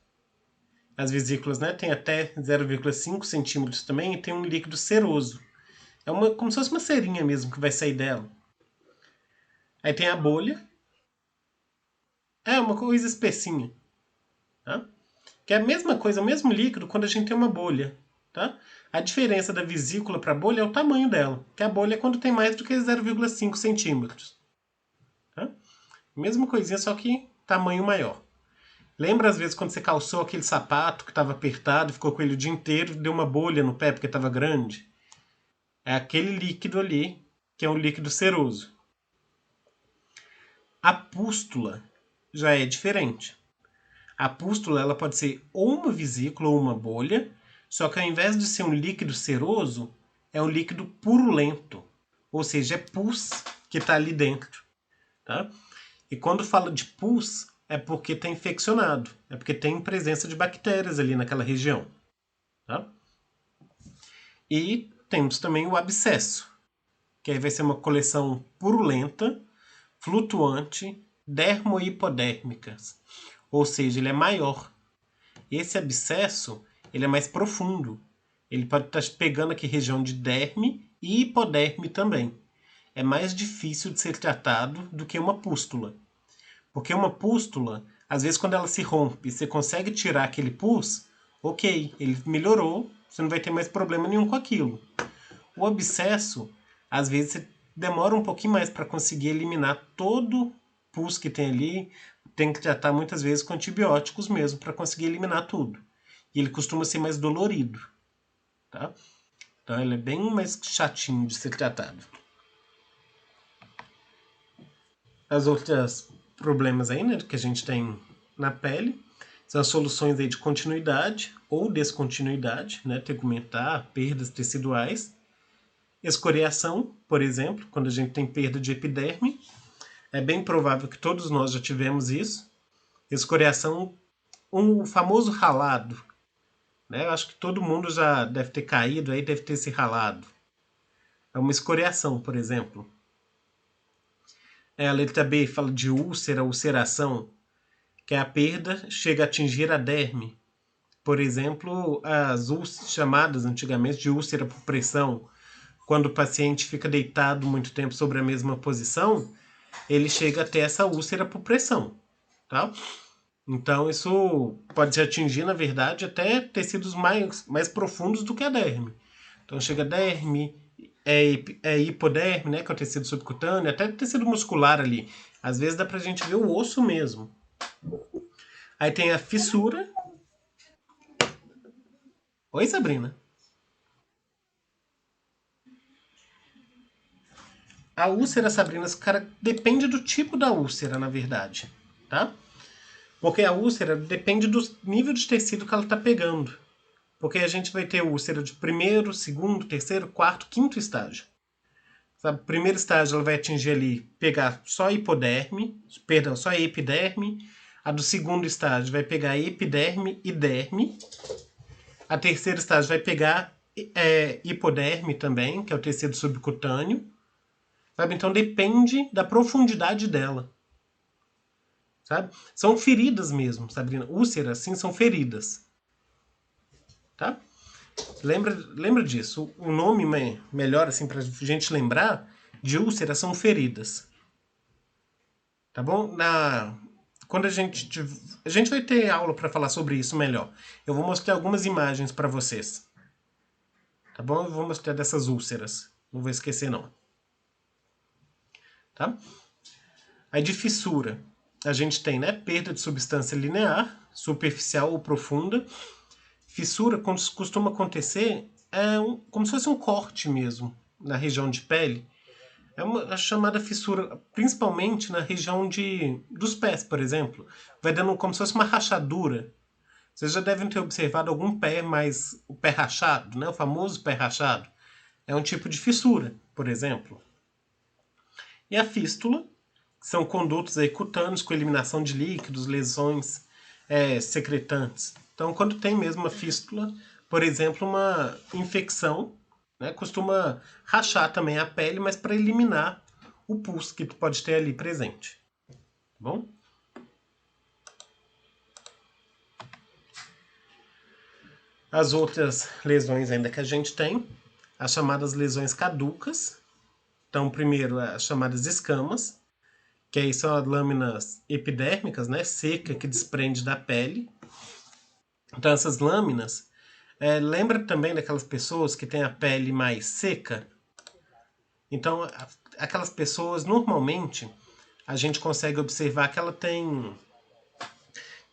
As vesículas, né, tem até 0,5 centímetros também e tem um líquido seroso. Como se fosse uma cerinha mesmo que vai sair dela. Aí tem a bolha. É uma coisa espessinha, tá? Que é a mesma coisa, o mesmo líquido quando a gente tem uma bolha, tá? A diferença da vesícula para a bolha é o tamanho dela, que a bolha é quando tem mais do que 0,5 centímetros. Tá? Mesma coisinha, só que tamanho maior. Lembra às vezes quando você calçou aquele sapato que estava apertado, ficou com ele o dia inteiro, deu uma bolha no pé porque estava grande? É aquele líquido ali, que é um líquido seroso. A pústula já é diferente. A pústula ela pode ser ou uma vesícula ou uma bolha, só que ao invés de ser um líquido seroso, é um líquido purulento. Ou seja, é pus que está ali dentro. Tá? E quando fala de pus, é porque está infeccionado. É porque tem presença de bactérias ali naquela região. Tá? E temos também o abscesso, que aí vai ser uma coleção purulenta, flutuante, dermohipodérmica. Ou seja, ele é maior. Esse abscesso, ele é mais profundo. Ele pode estar pegando aqui região de derme e hipoderme também. É mais difícil de ser tratado do que uma pústula. Porque uma pústula, às vezes quando ela se rompe, você consegue tirar aquele pus, ok, ele melhorou, você não vai ter mais problema nenhum com aquilo. O abscesso, às vezes você demora um pouquinho mais para conseguir eliminar todo pus que tem ali. Tem que tratar muitas vezes com antibióticos mesmo para conseguir eliminar tudo. E ele costuma ser mais dolorido, tá? Então ele é bem mais chatinho de ser tratado. As outras problemas aí, né, que a gente tem na pele são as soluções aí de continuidade ou descontinuidade, né, tegumentar, perdas teciduais. Escoriação, por exemplo, quando a gente tem perda de epiderme, é bem provável que todos nós já tivemos isso. Escoriação, o famoso ralado, né? Eu acho que todo mundo já deve ter caído aí, deve ter se ralado. É uma escoriação, por exemplo. A letra B fala de úlcera, ulceração, que é a perda chega a atingir a derme. Por exemplo, as chamadas antigamente de úlcera por pressão, quando o paciente fica deitado muito tempo sobre a mesma posição, ele chega a ter essa úlcera por pressão, tá? Então isso pode atingir, na verdade, até tecidos mais profundos do que a derme. Então chega a derme, hipoderme, né, que é o tecido subcutâneo, até tecido muscular ali. Às vezes dá pra gente ver o osso mesmo. Aí tem a fissura. Oi, Sabrina. A úlcera, Sabrina, cara, depende do tipo da úlcera, na verdade, tá? Porque a úlcera depende do nível de tecido que ela está pegando. Porque a gente vai ter úlcera de primeiro, segundo, terceiro, quarto, quinto estágio. Sabe? Primeiro estágio ela vai atingir ali, pegar só hipoderme, perdão, só epiderme. A do segundo estágio vai pegar epiderme e derme. A terceira estágio vai pegar hipoderme também, que é o tecido subcutâneo. Sabe? Então depende da profundidade dela. Sabe? São feridas mesmo, Sabrina. Úlceras, sim, são feridas. Tá? Lembra disso. O nome melhor, assim, pra gente lembrar, de úlcera são feridas. Tá bom? Quando a gente vai ter aula para falar sobre isso melhor. Eu vou mostrar algumas imagens para vocês. Tá bom? Eu vou mostrar dessas úlceras. Não vou esquecer, não. tá? Aí de fissura, a gente tem, né, perda de substância linear, superficial ou profunda. Fissura, quando costuma acontecer, como se fosse um corte mesmo na região de pele. É uma chamada fissura, principalmente na região dos pés, por exemplo. Vai dando como se fosse uma rachadura. Vocês já devem ter observado algum pé mais o pé rachado, né? O famoso pé rachado. É um tipo de fissura, por exemplo. E a fístula, que são condutos aí cutâneos com eliminação de líquidos, lesões secretantes. Então, quando tem mesmo uma fístula, por exemplo, uma infecção, né, costuma rachar também a pele, mas para eliminar o pus que tu pode ter ali presente. Tá bom? As outras lesões ainda que a gente tem, as chamadas lesões caducas. Então, primeiro, as chamadas escamas, que aí são as lâminas epidérmicas, né, seca, que desprende da pele. Então, essas lâminas, lembra também daquelas pessoas que têm a pele mais seca? Então, aquelas pessoas, normalmente, a gente consegue observar que ela tem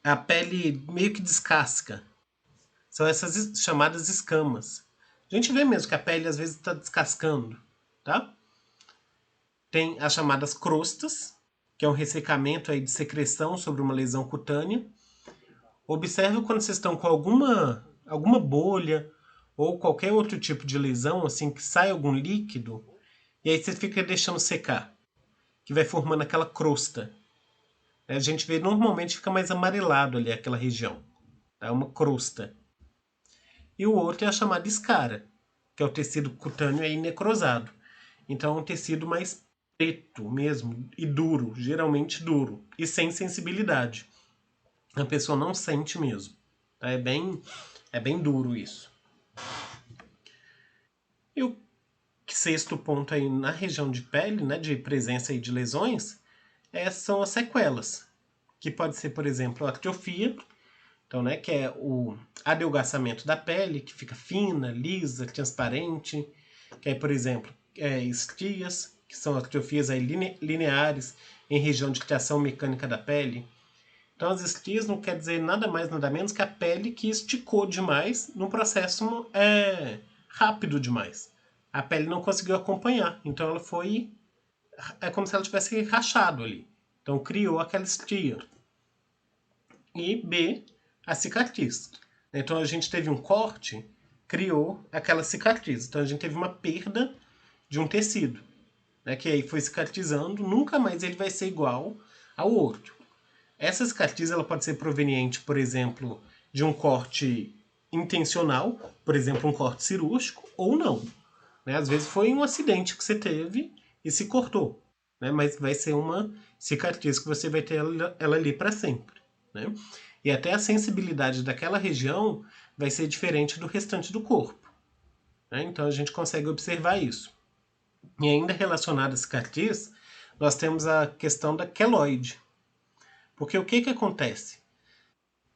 a pele meio que descasca. São essas chamadas escamas. A gente vê mesmo que a pele às vezes está descascando, tá? Tem as chamadas crostas, que é um ressecamento aí de secreção sobre uma lesão cutânea. Observe quando vocês estão com alguma bolha ou qualquer outro tipo de lesão, assim, que sai algum líquido, e aí você fica deixando secar, que vai formando aquela crosta. A gente vê normalmente fica mais amarelado ali aquela região. É uma crosta. E o outro é a chamada escara, que é o tecido cutâneo aí necrosado. Então é um tecido mais preto mesmo e duro, geralmente duro e sem sensibilidade. A pessoa não sente mesmo. Tá? É bem duro isso. E o sexto ponto aí na região de pele, né, de presença aí de lesões, são as sequelas, que pode ser, por exemplo, a atrofia, então, né, que é o adelgaçamento da pele, que fica fina, lisa, transparente, que é, por exemplo, estrias, que são atrofias aí lineares em região de criação mecânica da pele. Então, as estrias não quer dizer nada mais, nada menos que a pele que esticou demais num processo rápido demais. A pele não conseguiu acompanhar, então ela foi... É como se ela tivesse rachado ali. Então, criou aquela estria. E B, a cicatriz. Então, a gente teve um corte, criou aquela cicatriz. Então, a gente teve uma perda de um tecido, né, que aí foi cicatrizando, nunca mais ele vai ser igual ao outro. Essa cicatriz ela pode ser proveniente, por exemplo, de um corte intencional, por exemplo, um corte cirúrgico, ou não. Né? Às vezes foi um acidente que você teve e se cortou, né? Mas vai ser uma cicatriz que você vai ter ela ali para sempre. Né? E até a sensibilidade daquela região vai ser diferente do restante do corpo. Né? Então a gente consegue observar isso. E ainda relacionado à cicatriz, nós temos a questão da queloide. Porque o que acontece?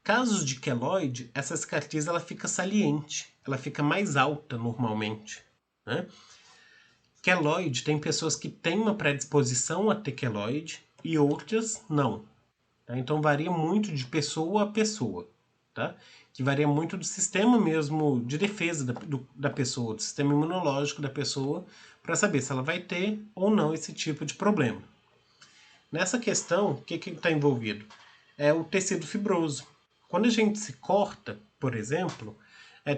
Casos de queloide, essa cicatriz ela fica saliente, ela fica mais alta normalmente. Né? Queloide, tem pessoas que têm uma predisposição a ter queloide e outras não. Tá? Então varia muito de pessoa a pessoa. Tá? Que varia muito do sistema mesmo de defesa da pessoa, do sistema imunológico da pessoa, para saber se ela vai ter ou não esse tipo de problema. Nessa questão, o que está envolvido? É o tecido fibroso. Quando a gente se corta, por exemplo,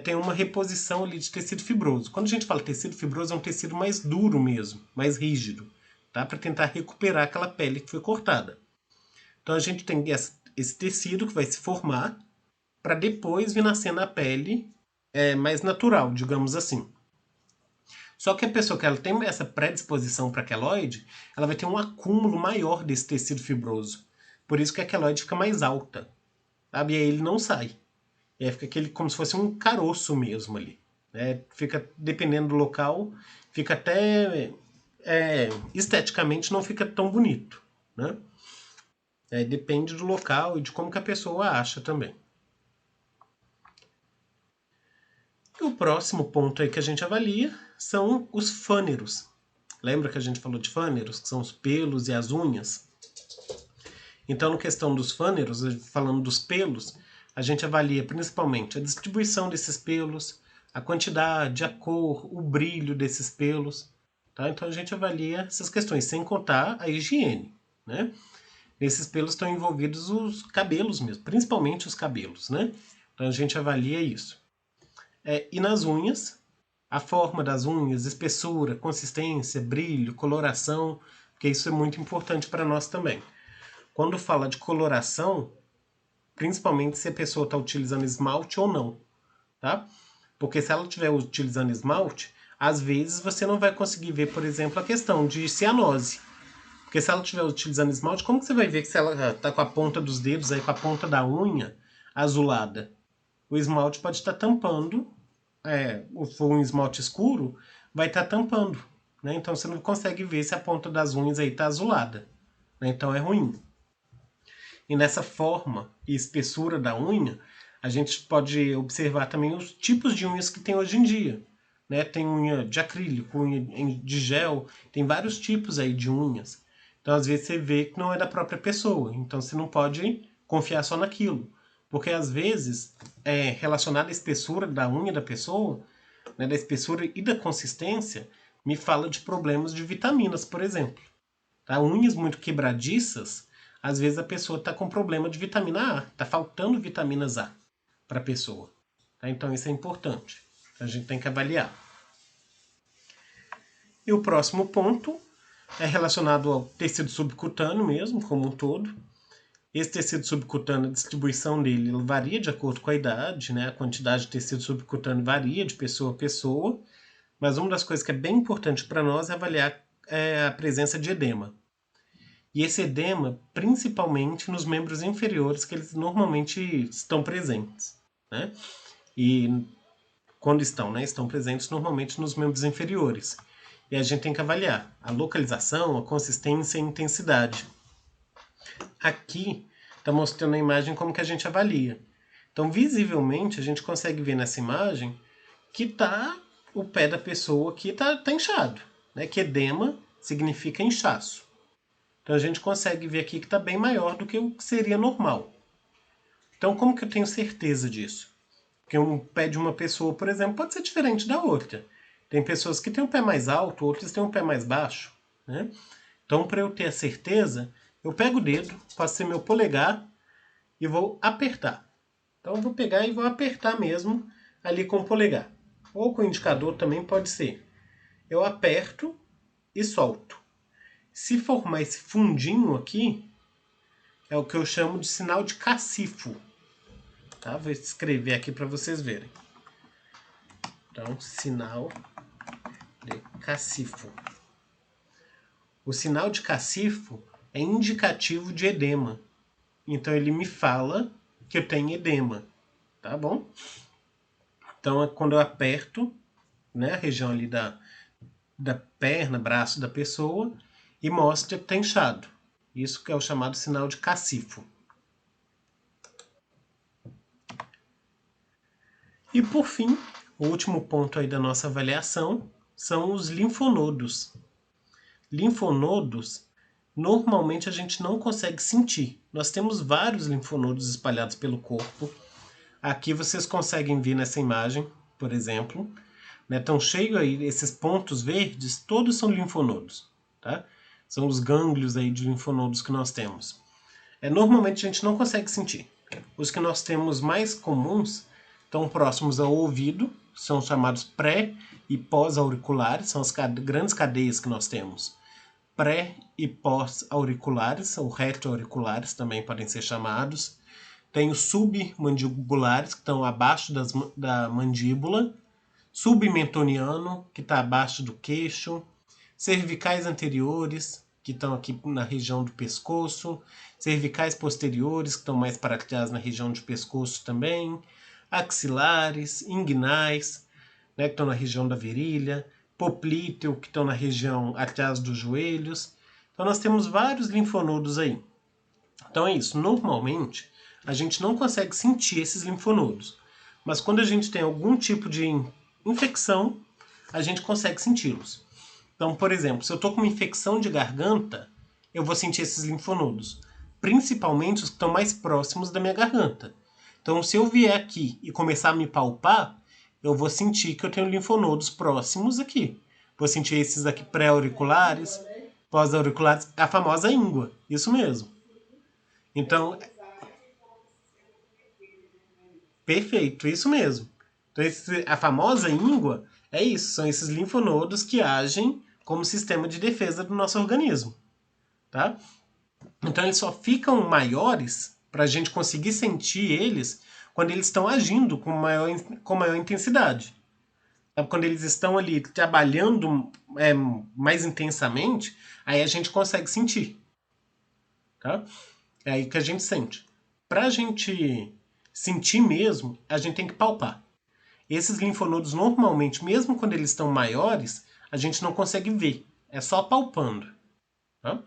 tem uma reposição ali de tecido fibroso. Quando a gente fala tecido fibroso, é um tecido mais duro mesmo, mais rígido, tá? Para tentar recuperar aquela pele que foi cortada. Então a gente tem esse tecido que vai se formar para depois vir nascendo a pele mais natural, digamos assim. Só que a pessoa que ela tem essa predisposição para queloide, ela vai ter um acúmulo maior desse tecido fibroso. Por isso que a queloide fica mais alta. Sabe? E aí ele não sai. E aí fica aquele como se fosse um caroço mesmo ali. Né? Fica, dependendo do local, fica até esteticamente não fica tão bonito. Né? Depende do local e de como que a pessoa acha também. E o próximo ponto aí que a gente avalia são os fâneros. Lembra que a gente falou de fâneros, que são os pelos e as unhas? Então, na questão dos fâneros, falando dos pelos, a gente avalia principalmente a distribuição desses pelos, a quantidade, a cor, o brilho desses pelos. Tá? Então, a gente avalia essas questões, sem contar a higiene. Né? Nesses pelos estão envolvidos os cabelos mesmo, principalmente os cabelos. Né? Então, a gente avalia isso. E nas unhas, a forma das unhas, espessura, consistência, brilho, coloração, porque isso é muito importante para nós também. Quando fala de coloração, principalmente se a pessoa está utilizando esmalte ou não, tá? Porque se ela estiver utilizando esmalte, às vezes você não vai conseguir ver, por exemplo, a questão de cianose. Porque se ela estiver utilizando esmalte, como que você vai ver que se ela está com a ponta dos dedos, aí com a ponta da unha azulada? O esmalte pode estar tampando, se for um esmalte escuro, vai estar tampando. Né? Então você não consegue ver se a ponta das unhas aí está azulada. Né? Então é ruim. E nessa forma e espessura da unha, a gente pode observar também os tipos de unhas que tem hoje em dia. Né? Tem unha de acrílico, unha de gel, tem vários tipos aí de unhas. Então, às vezes, você vê que não é da própria pessoa. Então, você não pode confiar só naquilo. Porque, às vezes, relacionado à espessura da unha da pessoa, né, da espessura e da consistência, me fala de problemas de vitaminas, por exemplo. Tá? Unhas muito quebradiças, às vezes a pessoa está com problema de vitamina A, está faltando vitaminas A para a pessoa. Tá? Então isso é importante. A gente tem que avaliar. E o próximo ponto é relacionado ao tecido subcutâneo mesmo, como um todo. Esse tecido subcutâneo, a distribuição dele varia de acordo com a idade, né? A quantidade de tecido subcutâneo varia de pessoa a pessoa, mas uma das coisas que é bem importante para nós é avaliar a presença de edema. E esse edema, principalmente nos membros inferiores, que eles normalmente estão presentes. Né? E quando estão, né? Estão presentes normalmente nos membros inferiores. E a gente tem que avaliar a localização, a consistência e a intensidade. Aqui está mostrando a imagem como que a gente avalia. Então, visivelmente, a gente consegue ver nessa imagem que o pé da pessoa aqui tá inchado. Né? Que edema significa inchaço. Então a gente consegue ver aqui que está bem maior do que o que seria normal. Então como que eu tenho certeza disso? Porque um pé de uma pessoa, por exemplo, pode ser diferente da outra. Tem pessoas que têm um pé mais alto, outras têm um pé mais baixo. Né? Então para eu ter a certeza, eu pego o dedo, pode ser meu polegar, e vou apertar. Então eu vou pegar e vou apertar mesmo ali com o polegar. Ou com o indicador também pode ser. Eu aperto e solto. Se formar esse fundinho aqui, é o que eu chamo de sinal de cacifo. Tá? Vou escrever aqui para vocês verem. Então, sinal de cacifo. O sinal de cacifo é indicativo de edema. Então, ele me fala que eu tenho edema. Tá bom? Então, é quando eu aperto, né, a região ali da perna, braço da pessoa, e mostra que está inchado. Isso que é o chamado sinal de cacifo. E por fim, o último ponto aí da nossa avaliação são os linfonodos. Linfonodos, normalmente a gente não consegue sentir. Nós temos vários linfonodos espalhados pelo corpo. Aqui vocês conseguem ver nessa imagem, por exemplo. Estão cheios aí, esses pontos verdes, todos são linfonodos. Tá? São os gânglios aí de linfonodos que nós temos. Normalmente a gente não consegue sentir. Os que nós temos mais comuns estão próximos ao ouvido, são chamados pré e pós-auriculares, são as grandes cadeias que nós temos. Pré e pós-auriculares, ou retroauriculares também podem ser chamados. Tem os submandibulares, que estão abaixo da mandíbula. Submentoniano, que está abaixo do queixo. Cervicais anteriores, que estão aqui na região do pescoço. Cervicais posteriores, que estão mais para trás na região do pescoço também. Axilares, inguinais, né, que estão na região da virilha. Poplíteo, que estão na região atrás dos joelhos. Então nós temos vários linfonodos aí. Então é isso, normalmente a gente não consegue sentir esses linfonodos, mas quando a gente tem algum tipo de infecção, a gente consegue senti-los. Então, por exemplo, se eu estou com uma infecção de garganta, eu vou sentir esses linfonodos, principalmente os que estão mais próximos da minha garganta. Então, se eu vier aqui e começar a me palpar, eu vou sentir que eu tenho linfonodos próximos aqui. Vou sentir esses aqui pré-auriculares, pós-auriculares, a famosa íngua, isso mesmo. Então, perfeito, isso mesmo. Então, a famosa íngua é isso, são esses linfonodos que agem como sistema de defesa do nosso organismo, tá? Então, eles só ficam maiores para a gente conseguir sentir eles quando eles estão agindo com maior intensidade. Sabe? Quando eles estão ali trabalhando mais intensamente, aí a gente consegue sentir, tá? É aí que a gente sente. Para a gente sentir mesmo, a gente tem que palpar. Esses linfonodos, normalmente, mesmo quando eles estão maiores, a gente não consegue ver. É só palpando. Tá?